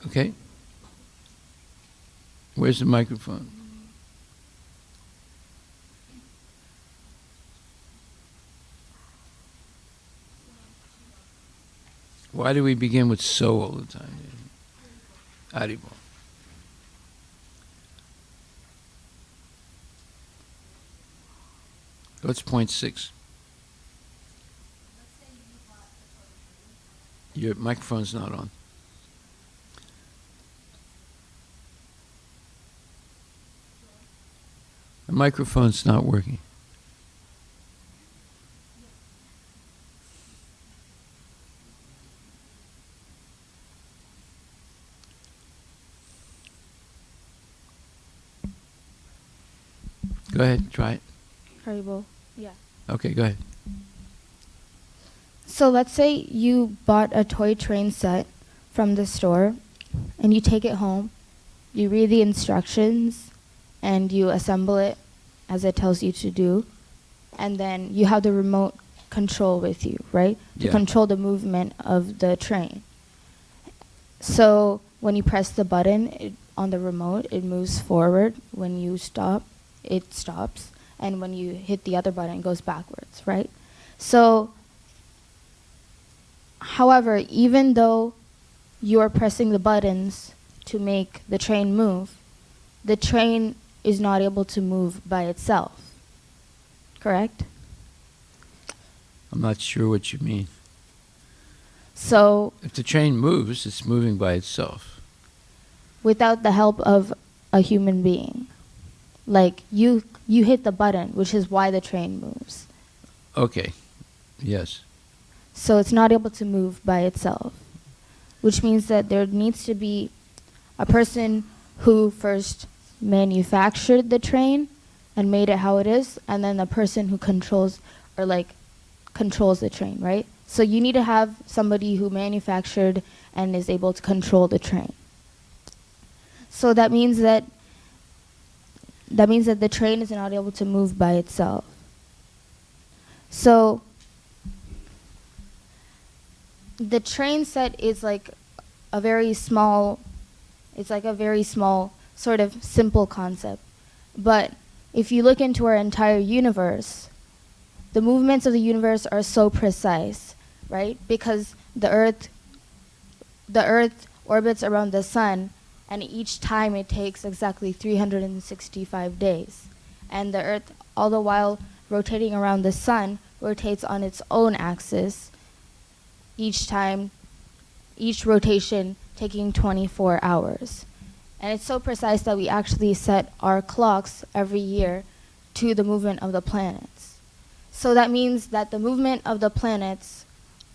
Okay? Where's the microphone? Why do we begin with so all the time? Haribo. What's point 6? Your microphone's not on. The microphone's not working. Go ahead, try it. Haribo. Yeah. Okay, go ahead. So let's say you bought a toy train set from the store and you take it home, you read the instructions, and you assemble it as it tells you to do, and then you have the remote control with you, right? To Yeah. control the movement of the train. So when you press the button on the remote, it moves forward. When you stop, it stops. And when you hit the other button, it goes backwards, right? So, however, even though you are pressing the buttons to make the train move, the train is not able to move by itself. Correct? I'm not sure what you mean. So, If the train moves, it's moving by itself. without the help of a human being, like you hit the button, which is why the train moves. Okay. Yes. So it's not able to move by itself, which means that there needs to be a person who first manufactured the train and made it how it is, and then the person who controls the train, right? So you need to have somebody who manufactured and is able to control the train. So that means that the train is not able to move by itself. So the train set is like a very small, it's like a very small sort of simple concept. But if you look into our entire universe, the movements of the universe are so precise, right? Because the earth orbits around the sun, and each time it takes exactly 365 days. And the earth, all the while rotating around the sun, rotates on its own axis, each rotation taking 24 hours. And it's so precise that we actually set our clocks every year to the movement of the planets. So that means that the movement of the planets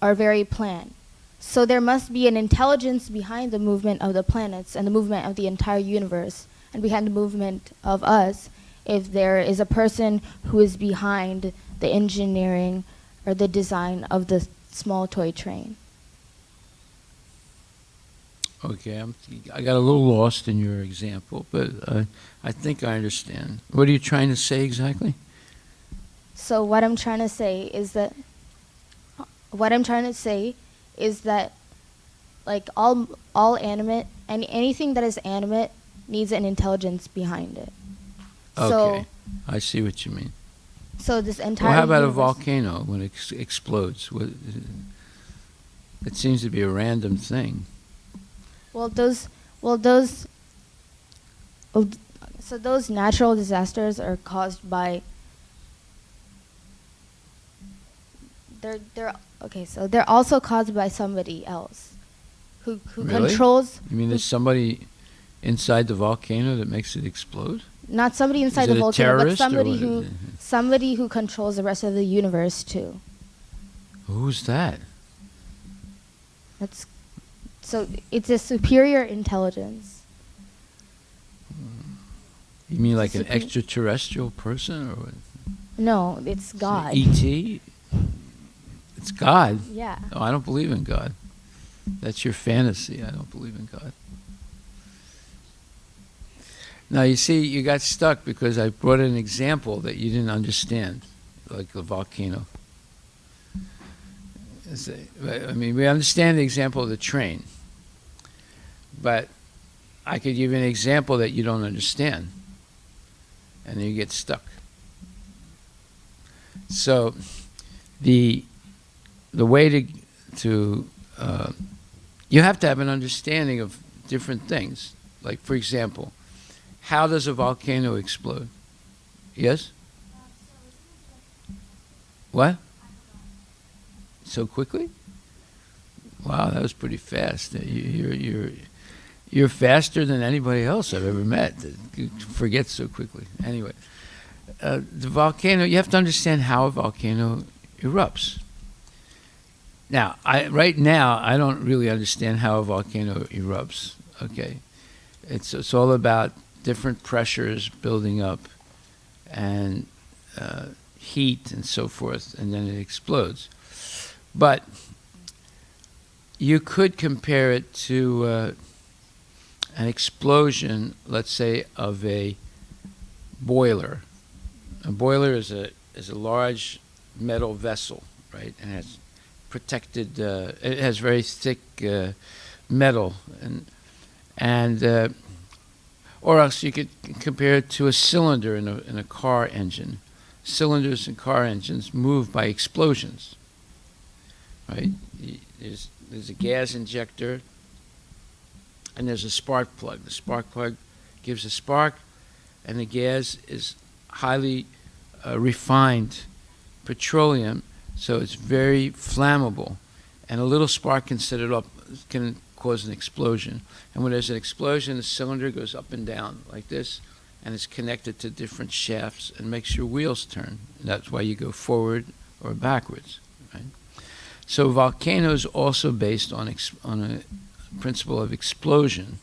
are very planned. So there must be an intelligence behind the movement of the planets and the movement of the entire universe and behind the movement of us if there is a person who is behind the engineering or the design of the small toy train. Okay, I got a little lost in your example, but I think I understand. What are you trying to say exactly? So what I'm trying to say is that like all animate and anything that is animate needs an intelligence behind it. Okay, I see what you mean. So this entire Well, how about a universe- volcano when it explodes? It seems to be a random thing. those natural disasters are caused by they're also caused by somebody else who Really? controls. You mean there's somebody inside the volcano that makes it explode? Not somebody inside Is the it a volcano, but terrorist or somebody who controls the rest of the universe too. Who's that? So it's a superior intelligence. You mean like an extraterrestrial person or what? No, it's God. E.T.? It's God? Yeah. Oh, I don't believe in God. That's your fantasy. I don't believe in God. Now, you see, you got stuck because I brought an example that you didn't understand, like the volcano. I mean, we understand the example of the train, but I could give you an example that you don't understand, and then you get stuck. So, the way to you have to have an understanding of different things. Like, for example, how does a volcano explode? Yes? What? So quickly? Wow, that was pretty fast. You're faster than anybody else I've ever met that forgets so quickly. Anyway, the volcano, you have to understand how a volcano erupts. Now, right now, I don't really understand how a volcano erupts, okay? It's all about different pressures building up and heat and so forth, and then it explodes. But you could compare it to an explosion, let's say, of a boiler. A boiler is a large metal vessel, right? And it's protected. It has very thick metal, and or else you could compare it to a cylinder in a car engine. cylinders in car engines move by explosions, right? There's a gas injector, and there's a spark plug. The spark plug gives a spark, and the gas is highly refined petroleum, so it's very flammable, and a little spark can set it up, can cause an explosion. And when there's an explosion, the cylinder goes up and down like this, and it's connected to different shafts and makes your wheels turn. And that's why you go forward or backwards, right? So volcano is also based on a principle of explosion,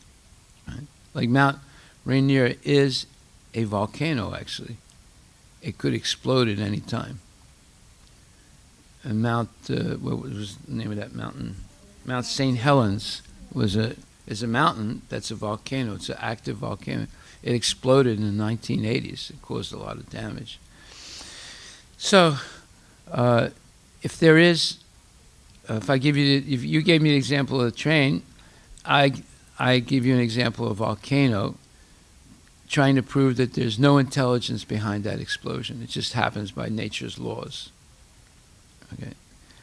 right? Like Mount Rainier is a volcano, actually. It could explode at any time. And what was the name of that mountain? Mount St. Helens is a mountain that's a volcano. It's an active volcano. It exploded in the 1980s. It caused a lot of damage. So, if you gave me the example of a train, I give you an example of a volcano, trying to prove that there's no intelligence behind that explosion. It just happens by nature's laws. Okay.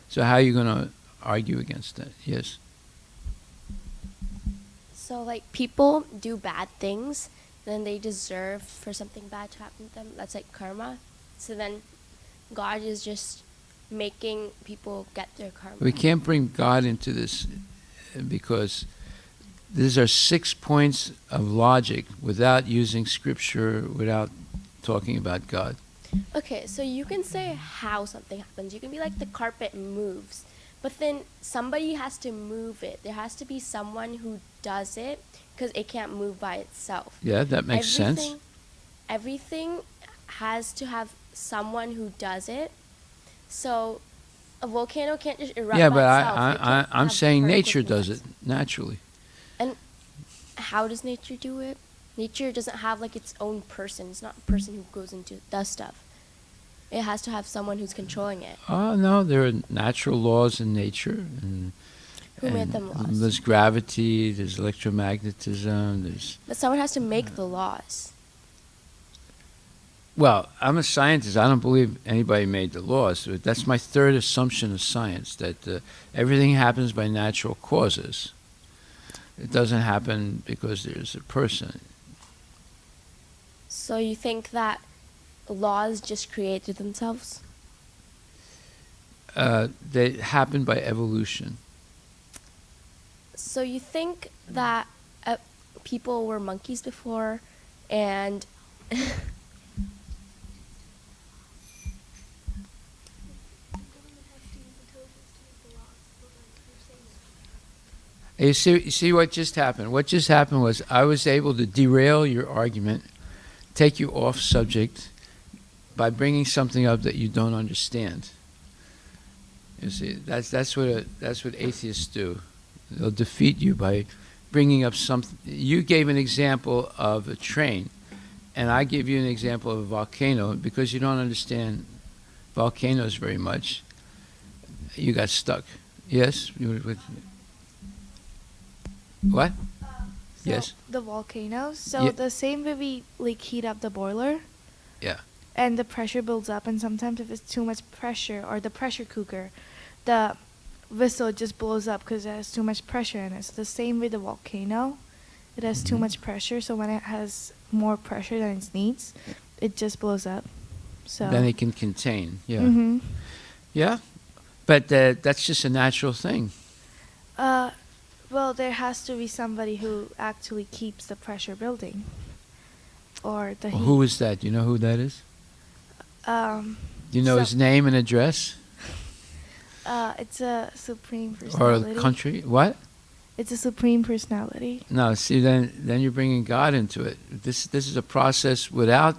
So how are you going to argue against that? Yes. So, like, people do bad things, then they deserve for something bad to happen to them. That's like karma. So then God is just making people get their karma. We can't bring God into this because these are 6 points of logic without using scripture, without talking about God. Okay, so you can say how something happens. You can be like, the carpet moves. But then somebody has to move it. There has to be someone who does it, because it can't move by itself. Yeah, that makes sense. Everything has to have someone who does it. So a volcano can't just erupt by itself. Yeah, but I'm saying nature does it naturally. And how does nature do it? Nature doesn't have like its own person. It's not a person who goes into does stuff. It has to have someone who's controlling it. Oh, no, there are natural laws in nature. Who made them laws? There's gravity, there's electromagnetism, But someone has to make the laws. Well, I'm a scientist. I don't believe anybody made the laws. That's my third assumption of science, that everything happens by natural causes. It doesn't happen because there's a person. So you think that laws just created themselves? They happen by evolution. So you think that people were monkeys before, and You see what just happened? What just happened was I was able to derail your argument, take you off subject, by bringing something up that you don't understand. You see, that's what atheists do. They'll defeat you by bringing up something. You gave an example of a train, and I give you an example of a volcano. Because you don't understand volcanoes very much, you got stuck. Yes? What? Yes? The volcanoes. So Yeah. the same way we like heat up the boiler. Yeah. And the pressure builds up, and sometimes if it's too much pressure, or the pressure cooker, the whistle just blows up because it has too much pressure in it. So the same way the volcano, it has too much pressure, so when it has more pressure than it needs, it just blows up. So Then it can contain. Yeah. Mm-hmm. Yeah? But that's just a natural thing. Well, there has to be somebody who actually keeps the pressure building, or the heat. Who is that? Do you know who that is? Do you know his name and address? It's a supreme Or personality. a country? What? It's a supreme personality. No, see, then you're bringing God into it. This is a process without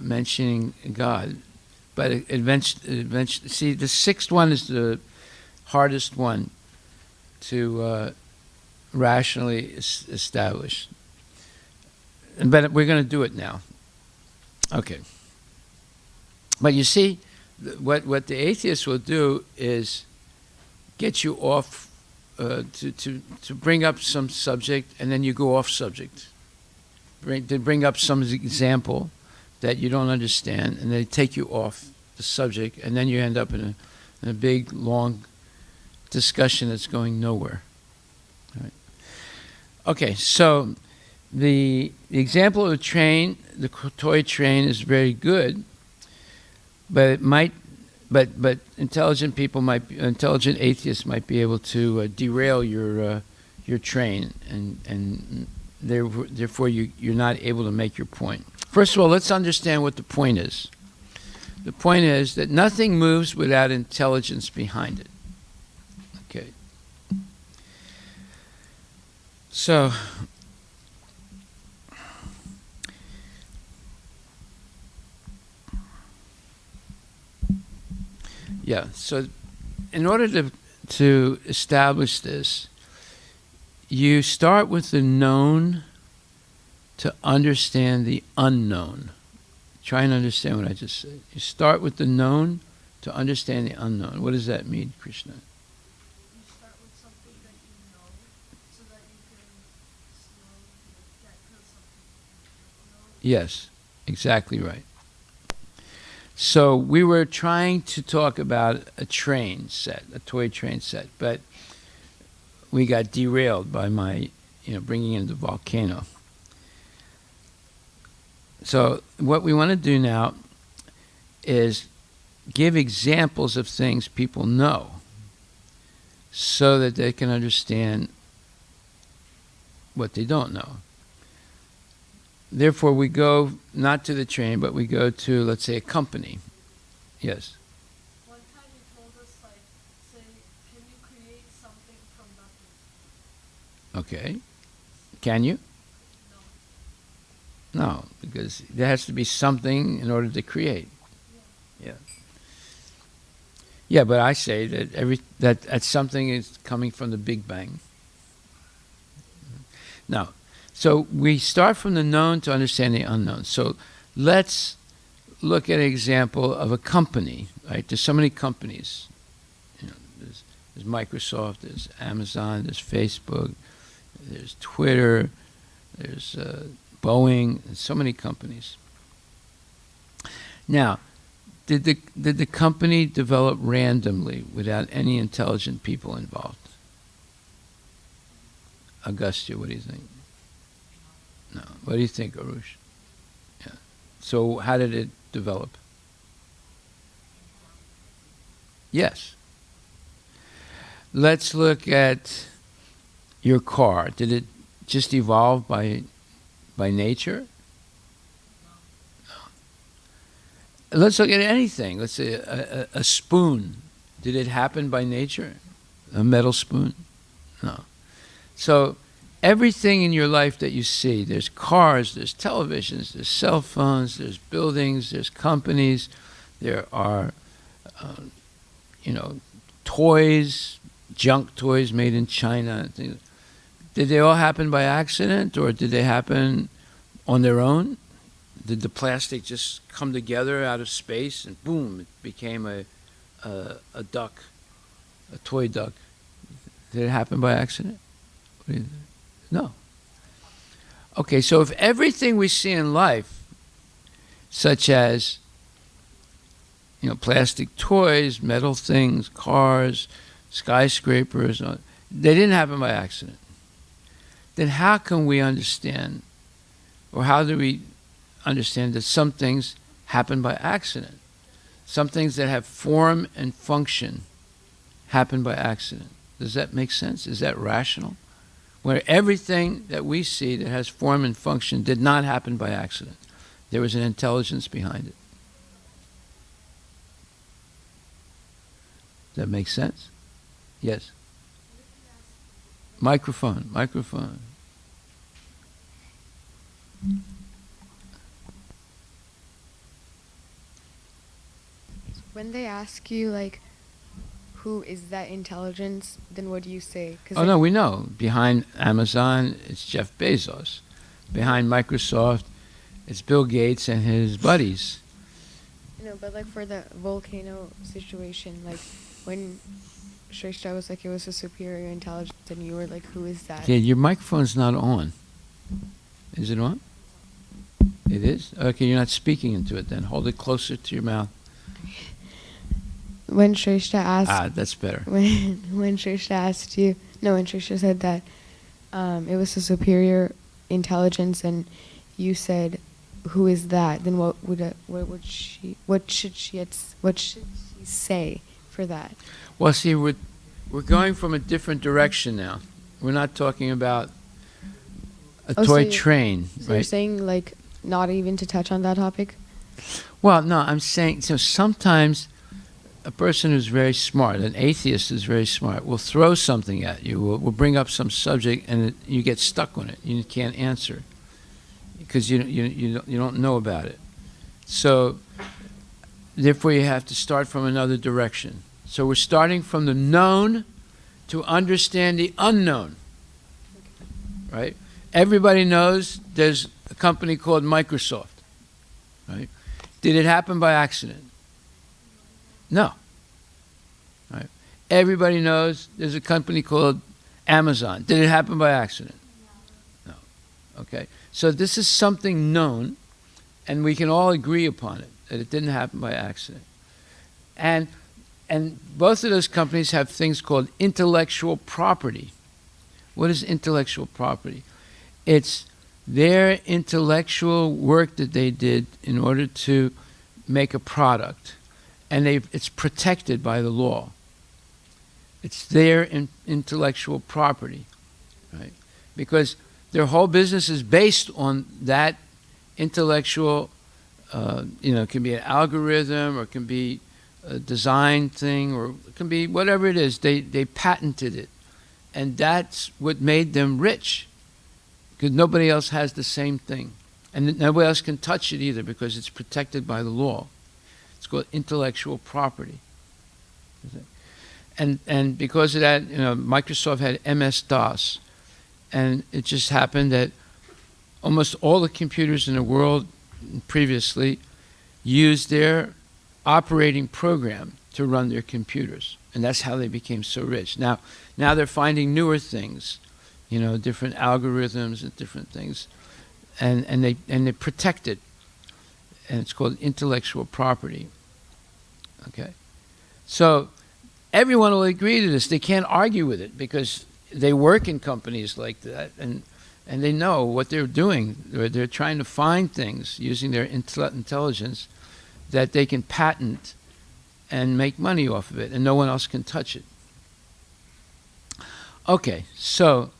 mentioning God. But eventually, see, the sixth one is the hardest one to rationally establish. But we're going to do it now. Okay. But you see, what the atheists will do is get you off to bring up some subject, and then you go off subject. Bring up some example that you don't understand, and they take you off the subject, and then you end up in a big, long discussion that's going nowhere. All right. Okay, so the example of the train, the toy train, is very good, but it might, but intelligent people intelligent atheists might be able to derail your train, and therefore you're not able to make your point. First of all, let's understand what the point is. The point is that nothing moves without intelligence behind it. Okay. So, yeah, so in order to establish this, you start with the known to understand the unknown. Try and understand what I just said. You start with the known to understand the unknown. What does that mean, Krishna? You start with something that you know, so that you can slowly get to something you don't know. Yes, exactly right. So we were trying to talk about a train set, a toy train set, but we got derailed by my, bringing in the volcano. So what we want to do now is give examples of things people know so that they can understand what they don't know. Therefore, we go not to the train, but we go to, let's say, a company. Yes? One time you told us, say, can you create something from nothing? Okay. Can you? No, because there has to be something in order to create. Yeah. Yeah, but I say that something is coming from the Big Bang. Now, so we start from the known to understand the unknown. So let's look at an example of a company. Right? There's so many companies. There's Microsoft, there's Amazon, there's Facebook, there's Twitter, there's Boeing, and so many companies. Now, did the company develop randomly without any intelligent people involved? Agastya, what do you think? No. What do you think, Arush? Yeah. So how did it develop? Yes. Let's look at your car. Did it just evolve by nature? No. Let's look at anything. Let's say a spoon. Did it happen by nature? A metal spoon? No. So everything in your life that you see, there's cars, there's televisions, there's cell phones, there's buildings, there's companies, there are, toys, junk toys made in China. Did they all happen by accident, or did they happen on their own? Did the plastic just come together out of space and boom, it became a duck, a toy duck? Did it happen by accident? No. Okay, so if everything we see in life, such as plastic toys, metal things, cars, skyscrapers, they didn't happen by accident, then how can we understand, or how do we understand that some things happen by accident? Some things that have form and function happen by accident. Does that make sense? Is that rational? Where everything that we see that has form and function did not happen by accident. There was an intelligence behind it. Does that make sense? Yes. Microphone. When they ask you, who is that intelligence, then what do you say? No, we know. Behind Amazon, it's Jeff Bezos. Behind Microsoft, it's Bill Gates and his buddies. No, but for the volcano situation, when Shrestha was it was a superior intelligence, and you were who is that? Yeah, your microphone's not on. Is it on? It is? Okay, you're not speaking into it then. Hold it closer to your mouth. When Shrestha asked, That's better. when Shrestha asked you, no, when Shrestha said that it was a superior intelligence, and you said, "Who is that?" Then what should she say for that? Well, see, we're going from a different direction now. We're not talking about a Oh, so toy you're- train, So you're right? saying like not even to touch on that topic? Well, no, I'm saying, so sometimes a person who's very smart, an atheist who's very smart, will throw something at you, will bring up some subject, and you get stuck on it. You can't answer because you don't know about it. So, therefore, you have to start from another direction. So we're starting from the known to understand the unknown, right? Everybody knows there's a company called Microsoft, right? Did it happen by accident? No. Right. Everybody knows there's a company called Amazon. Did it happen by accident? No. Okay. So this is something known, and we can all agree upon it, that it didn't happen by accident. And both of those companies have things called intellectual property. What is intellectual property? It's their intellectual work that they did in order to make a product. And it's protected by the law. It's their intellectual property, right? Because their whole business is based on that intellectual, it can be an algorithm, or it can be a design thing, or it can be whatever it is. They patented it. And that's what made them rich, because nobody else has the same thing. And nobody else can touch it either, because it's protected by the law. It's called intellectual property. And because of that, Microsoft had MS-DOS. And it just happened that almost all the computers in the world previously used their operating program to run their computers. And that's how they became so rich. Now they're finding newer things, different algorithms and different things. And they protect it. And it's called intellectual property. Okay? So everyone will agree to this. They can't argue with it because they work in companies like that, and they know what they're doing. They're trying to find things using their intelligence that they can patent and make money off of it, and no one else can touch it. Okay, so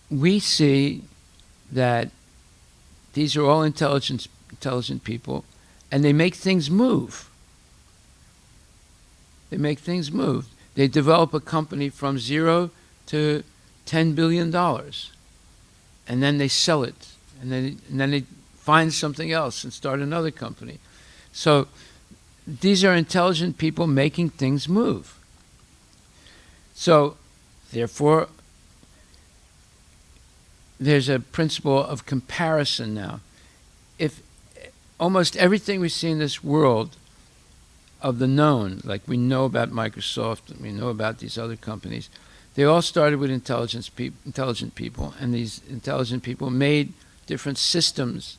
we see that these are all intelligent people, and they make things move. They make things move. They develop a company from 0 to $10 billion, and then they sell it, and then they find something else and start another company. So these are intelligent people making things move. So therefore, there's a principle of comparison now. If almost everything we see in this world of the known, like we know about Microsoft, and we know about these other companies, they all started with intelligent people, and these intelligent people made different systems,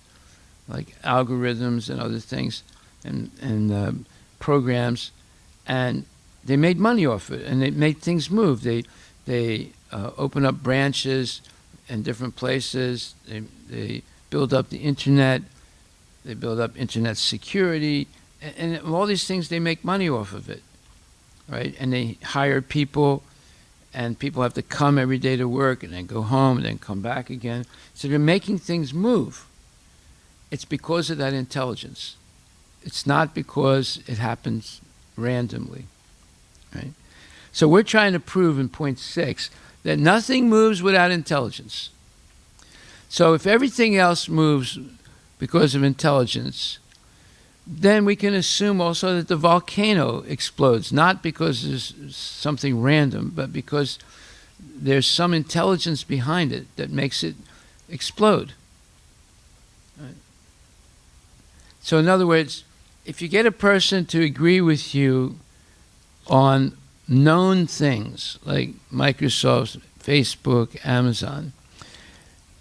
like algorithms and other things, and programs, and they made money off it, and they made things move. They open up branches in different places. They build up the internet. They build up internet security, and all these things, they make money off of it, right? And they hire people, and people have to come every day to work, and then go home, and then come back again. So they're making things move. It's because of that intelligence. It's not because it happens randomly, right? So we're trying to prove in point 6 that nothing moves without intelligence. So if everything else moves because of intelligence, then we can assume also that the volcano explodes, not because there's something random, but because there's some intelligence behind it that makes it explode. Right? So in other words, if you get a person to agree with you on known things like Microsoft, Facebook, Amazon,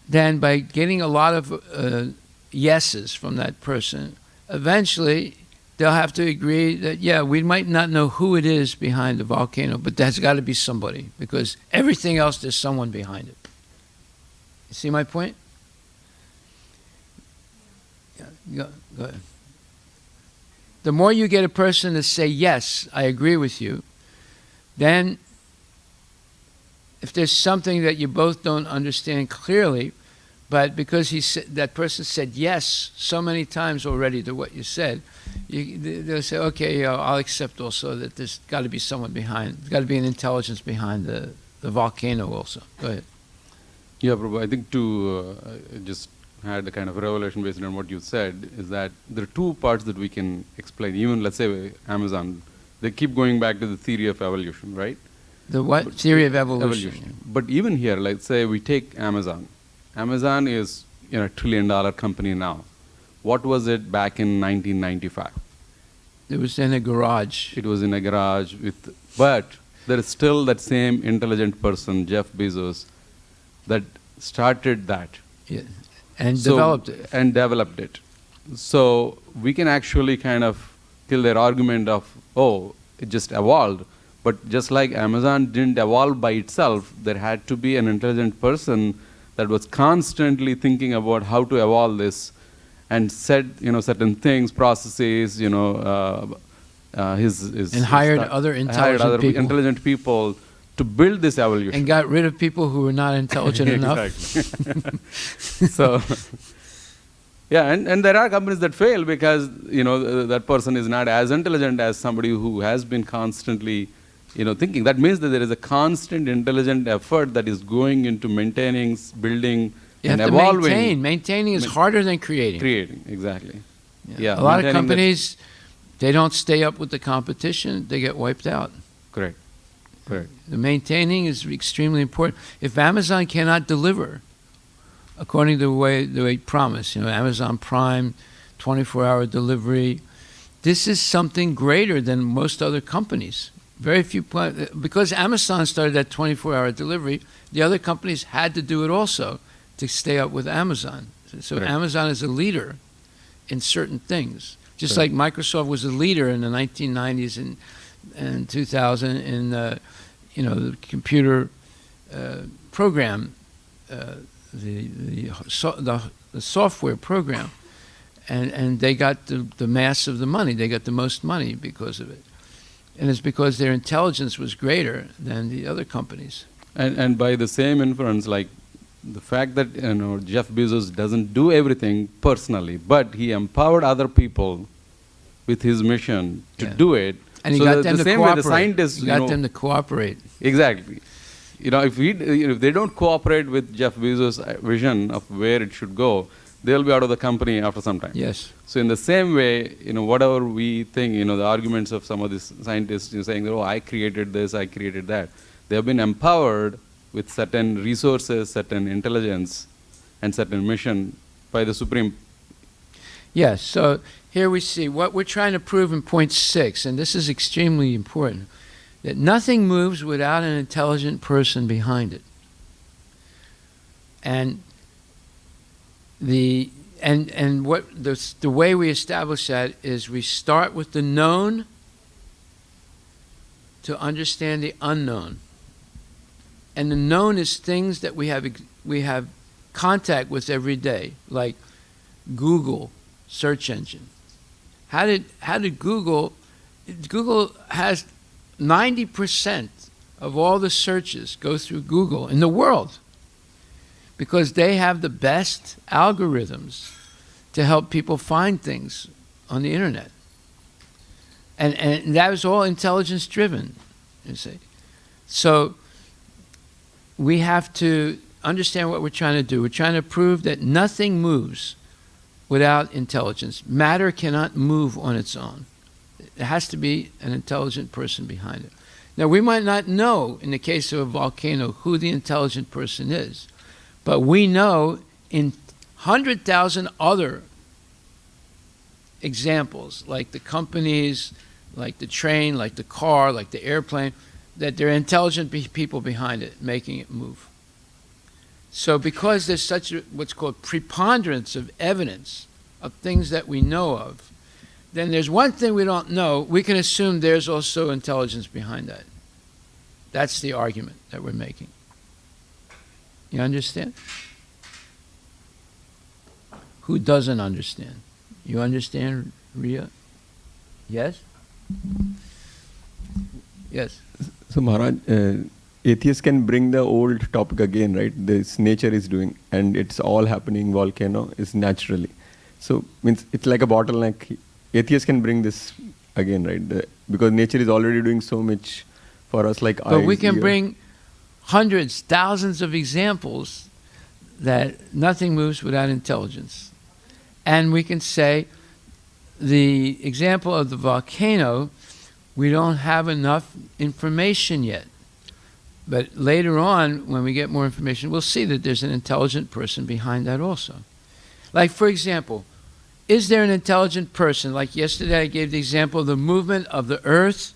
then by getting a lot of yeses from that person, eventually they'll have to agree that, yeah, we might not know who it is behind the volcano, but there's got to be somebody, because everything else, there's someone behind it. You see my point? Yeah, go ahead. The more you get a person to say, yes, I agree with you, then if there's something that you both don't understand clearly, but because that person said yes so many times already to what you said, they'll say, okay, I'll accept also that there's got to be someone behind. There's got to be an intelligence behind the volcano also. Go ahead. Yeah, Prabhu, I think to just had a kind of revelation based on what you said, is that there are two parts that we can explain. Even, let's say, Amazon, they keep going back to the theory of evolution, right? The what? Theory of evolution. But even here, let's say we take Amazon. Amazon is $1 trillion company now. What was it back in 1995? It was in a garage. It was in a garage but there is still that same intelligent person, Jeff Bezos, that started that. Yeah. And developed it. And developed it. So we can actually kind of kill their argument of, oh, it just evolved. But just like Amazon didn't evolve by itself, there had to be an intelligent person that was constantly thinking about how to evolve this and set, certain things, processes, and hired other intelligent people to build this evolution. And got rid of people who were not intelligent enough. So, yeah, and there are companies that fail because, that person is not as intelligent as somebody who has been constantly, thinking. That means that there is a constant intelligent effort that is going into maintaining, building, and evolving. Maintaining is harder than creating. Creating, exactly. Yeah. A lot of companies, they don't stay up with the competition, they get wiped out. Correct. The maintaining is extremely important. If Amazon cannot deliver according to the way it promised, Amazon Prime, 24-hour delivery, this is something greater than most other companies. Very few, because Amazon started that 24-hour delivery, the other companies had to do it also to stay up with Amazon. So Correct. Amazon is a leader in certain things, just like Microsoft was a leader in the 1990s and 2000 in the computer program, the software program, and they got the mass of the money. They got the most money because of it. And it's because their intelligence was greater than the other companies. And by the same inference, like the fact that Jeff Bezos doesn't do everything personally, but he empowered other people with his mission to do it. And he got them to cooperate. He got them to cooperate. Exactly. If they don't cooperate with Jeff Bezos' vision of where it should go, they'll be out of the company after some time. Yes. So in the same way, whatever we think, the arguments of some of these scientists saying that, oh, I created this, I created that. They have been empowered with certain resources, certain intelligence, and certain mission by the Supreme. Yes, so here we see what we're trying to prove in point 6, and this is extremely important, that nothing moves without an intelligent person behind it. And the way we establish that is we start with the known to understand the unknown. And the known is things that we have contact with every day, like Google search engine. How did Google has 90% of all the searches go through Google in the world, because they have the best algorithms to help people find things on the internet. And that was all intelligence driven, you see. So we have to understand what we're trying to do. We're trying to prove that nothing moves without intelligence. Matter cannot move on its own. There has to be an intelligent person behind it. Now, we might not know, in the case of a volcano, who the intelligent person is, but we know in 100,000 other examples, like the companies, like the train, like the car, like the airplane, that there are intelligent people behind it, making it move. So because there's such what's called preponderance of evidence of things that we know of, then there's one thing we don't know, we can assume there's also intelligence behind that. That's the argument that we're making. You understand? Who doesn't understand? You understand, Ria? Yes? Yes. So Maharaj, atheists can bring the old topic again, right? This nature is doing, and it's all happening, volcano is naturally. So means it's like a bottleneck. Atheists can bring this again, right? Because nature is already doing so much for us, like But eyes, we can ear. bring hundreds, thousands of examples that nothing moves without intelligence. And we can say the example of the volcano, we don't have enough information yet. But later on, when we get more information, we'll see that there's an intelligent person behind that also. Like, for example, is there an intelligent person? Like yesterday I gave the example of the movement of the Earth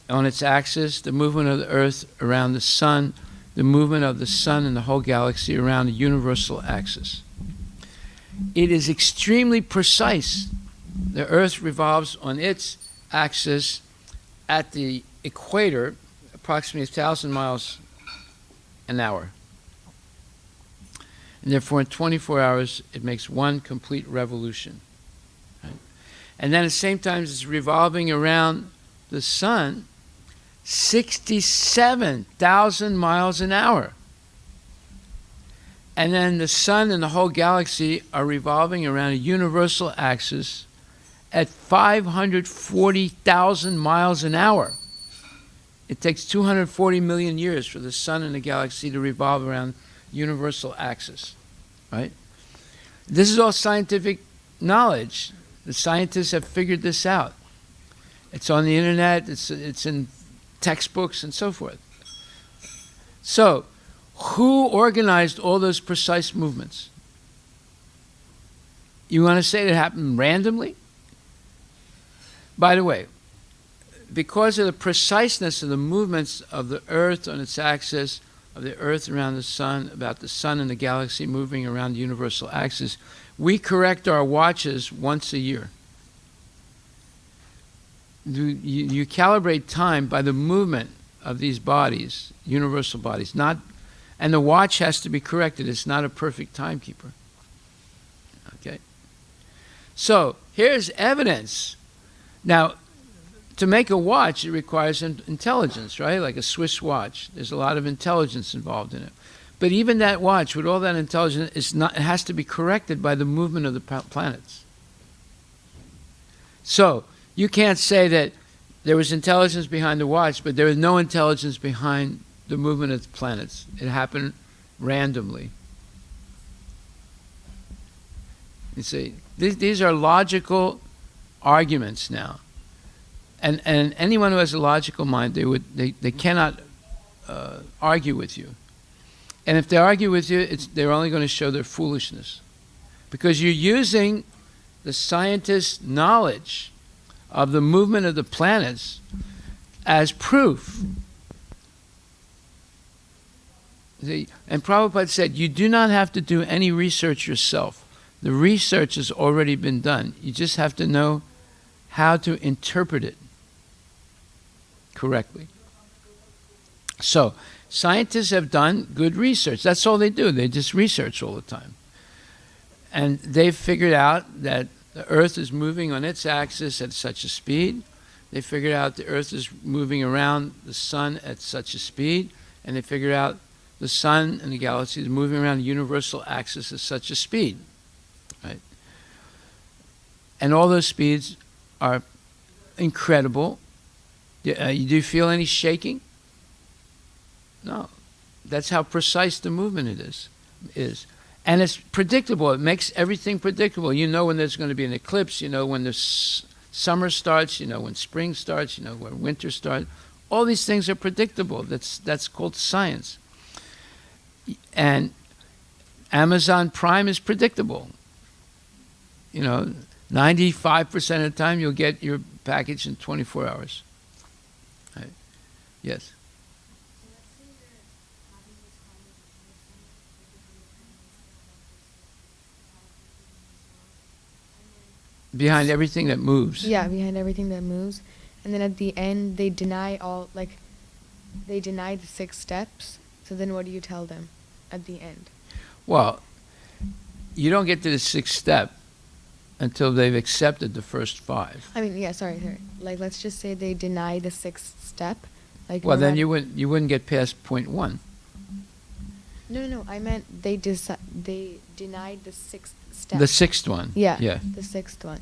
on its axis, the movement of the Earth around the Sun, the movement of the Sun and the whole galaxy around the universal axis. It is extremely precise. The Earth revolves on its axis at the equator, approximately 1,000 miles an hour. And therefore, in 24 hours, it makes one complete revolution. Right? And then at the same time, it's revolving around the Sun 67,000 miles an hour. And then the Sun and the whole galaxy are revolving around a universal axis at 540,000 miles an hour. It takes 240 million years for the Sun and the galaxy to revolve around universal axis, right? This is all scientific knowledge. The scientists have figured this out. It's on the internet, it's in textbooks and so forth. So, who organized all those precise movements? You want to say it happened randomly? By the way, because of the preciseness of the movements of the Earth on its axis, of the Earth around the Sun, about the Sun and the galaxy moving around the universal axis, we correct our watches once a year. You calibrate time by the movement of these bodies, universal bodies, and the watch has to be corrected. It's not a perfect timekeeper. Okay? So, here's evidence. Now, to make a watch, it requires intelligence, right? Like a Swiss watch. There's a lot of intelligence involved in it. But even that watch, with all that intelligence, it has to be corrected by the movement of the planets. So, you can't say that there was intelligence behind the watch, but there was no intelligence behind the movement of the planets. It happened randomly. You see, these are logical arguments now. And anyone who has a logical mind, they cannot argue with you. And if they argue with you, they're only going to show their foolishness. Because you're using the scientists' knowledge of the movement of the planets as proof. See, and Prabhupada said, you do not have to do any research yourself. The research has already been done. You just have to know how to interpret it correctly. So, scientists have done good research. That's all they do. They just research all the time. And they've figured out that the Earth is moving on its axis at such a speed. They figured out the Earth is moving around the Sun at such a speed. And they figured out the Sun and the galaxy is moving around the universal axis at such a speed. Right? And all those speeds are incredible. Do you feel any shaking? No. That's how precise the movement it is. And it's predictable. It makes everything predictable. You know when there's going to be an eclipse. You know when the summer starts. You know when spring starts. You know when winter starts. All these things are predictable. That's called science. And Amazon Prime is predictable. 95% of the time you'll get your package in 24 hours. Right? Yes. So let's say you're having this conversation Behind everything that moves. Yeah, behind everything that moves. And then at the end, they deny they deny the 6 steps. So then what do you tell them at the end? Well, you don't get to the 6th step until they've accepted the first 5. I mean, yeah, sorry. Like, let's just say they deny the 6th step. Like, Well, no then matter- you wouldn't get past point 1. No. I meant they denied the 6th step. The 6th one. Yeah. Yeah. The 6th one.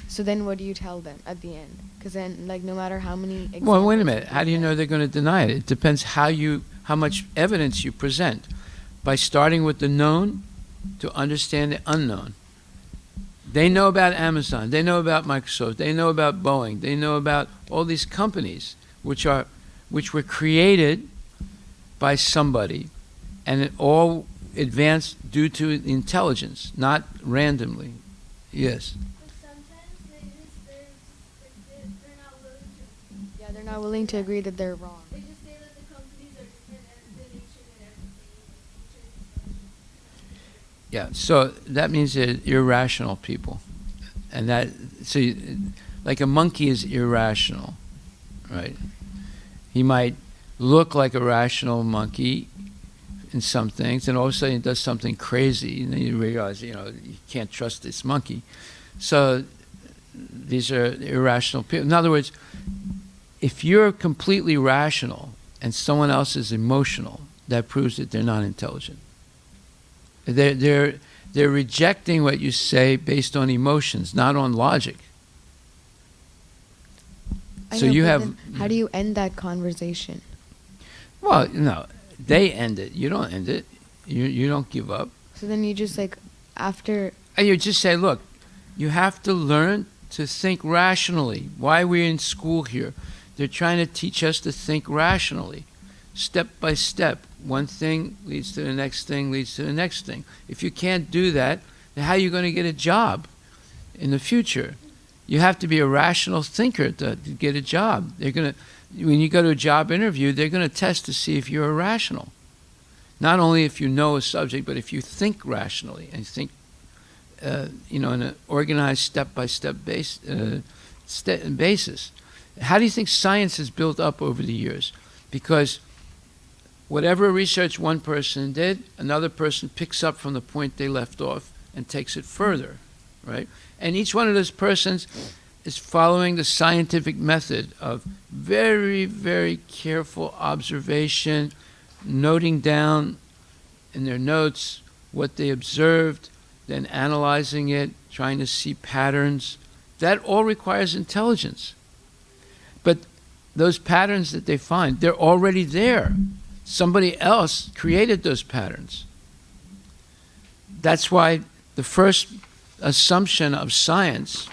So then what do you tell them at the end? Because then, like, no matter how many Well, wait a examples minute. you How do you know present- they're going to deny it? It depends how much evidence you present. By starting with the known to understand the unknown. They know about Amazon. They know about Microsoft. They know about Boeing. They know about all these companies which were created by somebody, and it all advanced due to intelligence, not randomly. Yes. But sometimes they're not willing to. Yeah, they're not willing to agree that they're wrong. They just say that the companies are different and the nation and everything. Yeah, so that means they're irrational people. And that, so like a monkey is irrational, right? He might look like a rational monkey in some things, and all of a sudden he does something crazy, and then you realize, you can't trust this monkey. So these are irrational people. In other words, if you're completely rational and someone else is emotional, that proves that they're not intelligent. They're rejecting what you say based on emotions, not on logic. I So know, you but have. then how do you end that conversation? Well, no, they end it. You don't end it. You don't give up. So then you just, like, after... And you just say, look, you have to learn to think rationally. Why are we in school here? They're trying to teach us to think rationally, step by step. One thing leads to the next thing, leads to the next thing. If you can't do that, then how are you going to get a job in the future? You have to be a rational thinker to get a job. When you go to a job interview, they're going to test to see if you're rational. Not only if you know a subject, but if you think rationally and think, in an organized step-by-step basis. How do you think science has built up over the years? Because whatever research one person did, another person picks up from the point they left off and takes it further, right? And each one of those persons is following the scientific method of very, very careful observation, noting down in their notes what they observed, then analyzing it, trying to see patterns. That all requires intelligence. But those patterns that they find, they're already there. Somebody else created those patterns. That's why the first assumption of science,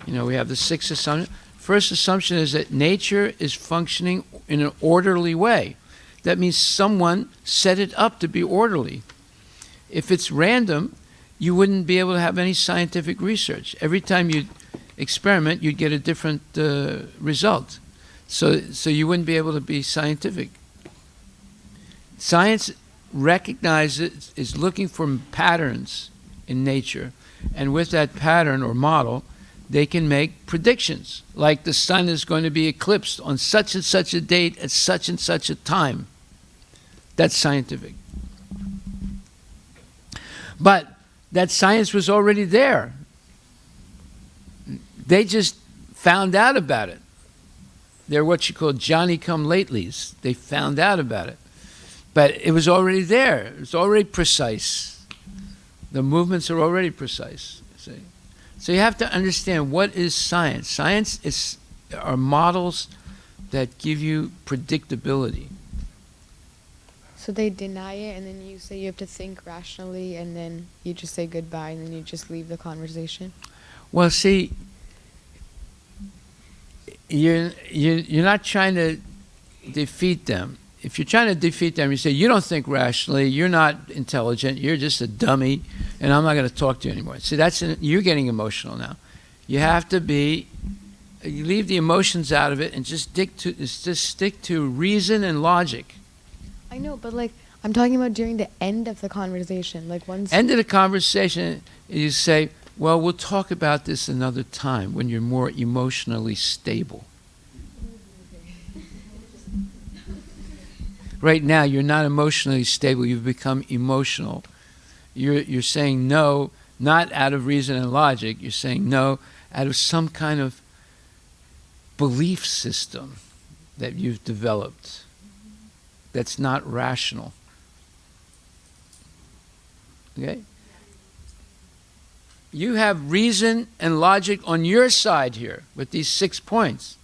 we have the 6 assumptions. First assumption is that nature is functioning in an orderly way. That means someone set it up to be orderly. If it's random, you wouldn't be able to have any scientific research. Every time you experiment, you'd get a different result. So you wouldn't be able to be scientific. Science recognizes, is looking for patterns in nature, and with that pattern or model, they can make predictions, like the sun is going to be eclipsed on such and such a date at such and such a time. That's scientific. But that science was already there. They just found out about it. They're what you call Johnny-come-latelys. They found out about it. But it was already there. It was already precise. The movements are already precise. See? So you have to understand, what is science? Science are models that give you predictability. So they deny it, and then you say you have to think rationally, and then you just say goodbye, and then you just leave the conversation? Well, see, you're not trying to defeat them. If you're trying to defeat them, you say, you don't think rationally, you're not intelligent, you're just a dummy, and I'm not going to talk to you anymore. See, you're getting emotional now. You have to you leave the emotions out of it and just stick to reason and logic. I know, but, like, I'm talking about during the end of the conversation. Like, once... End of the conversation, you say, Well, we'll talk about this another time when you're more emotionally stable. Right now, you're not emotionally stable. You've become emotional. You're saying no, not out of reason and logic. You're saying no out of some kind of belief system that you've developed that's not rational. Okay? You have reason and logic on your side here with these 6 points.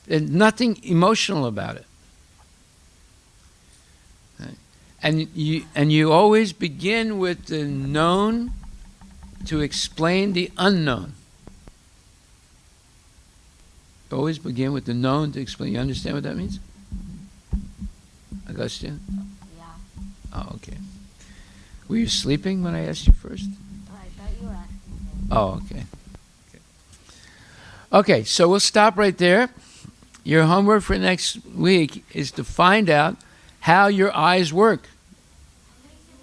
There's nothing emotional about it. Right? And you always begin with the known to explain the unknown. Always begin with the known to explain. You understand what that means? Augustine? Yeah. Oh, okay. Were you sleeping when I asked you first? Oh, I thought you were asking me. Oh, okay. Okay, so we'll stop right there. Your homework for next week is to find out how your eyes work.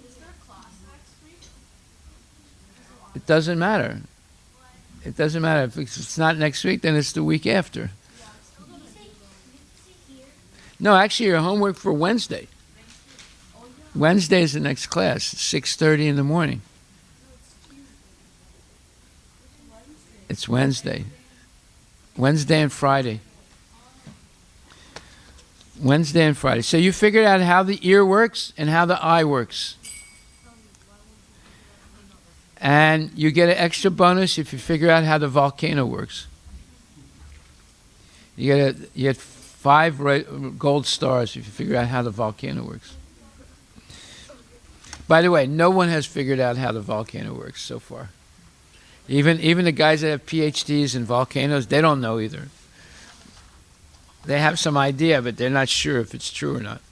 Is there a class next week? It doesn't matter. It doesn't matter. If it's not next week, then it's the week after. No, actually, your homework for Wednesday. Wednesday is the next class, 6:30 in the morning. It's Wednesday. Wednesday and Friday. Wednesday and Friday. So you figured out how the ear works and how the eye works. And you get an extra bonus if you figure out how the volcano works. You get 5 gold stars if you figure out how the volcano works. By the way, no one has figured out how the volcano works so far. Even the guys that have PhDs in volcanoes, they don't know either. They have some idea, but they're not sure if it's true or not.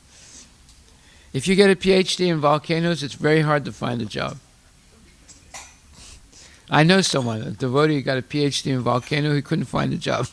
If you get a PhD in volcanoes, it's very hard to find a job. I know someone, a devotee, who got a PhD in volcano, he couldn't find a job.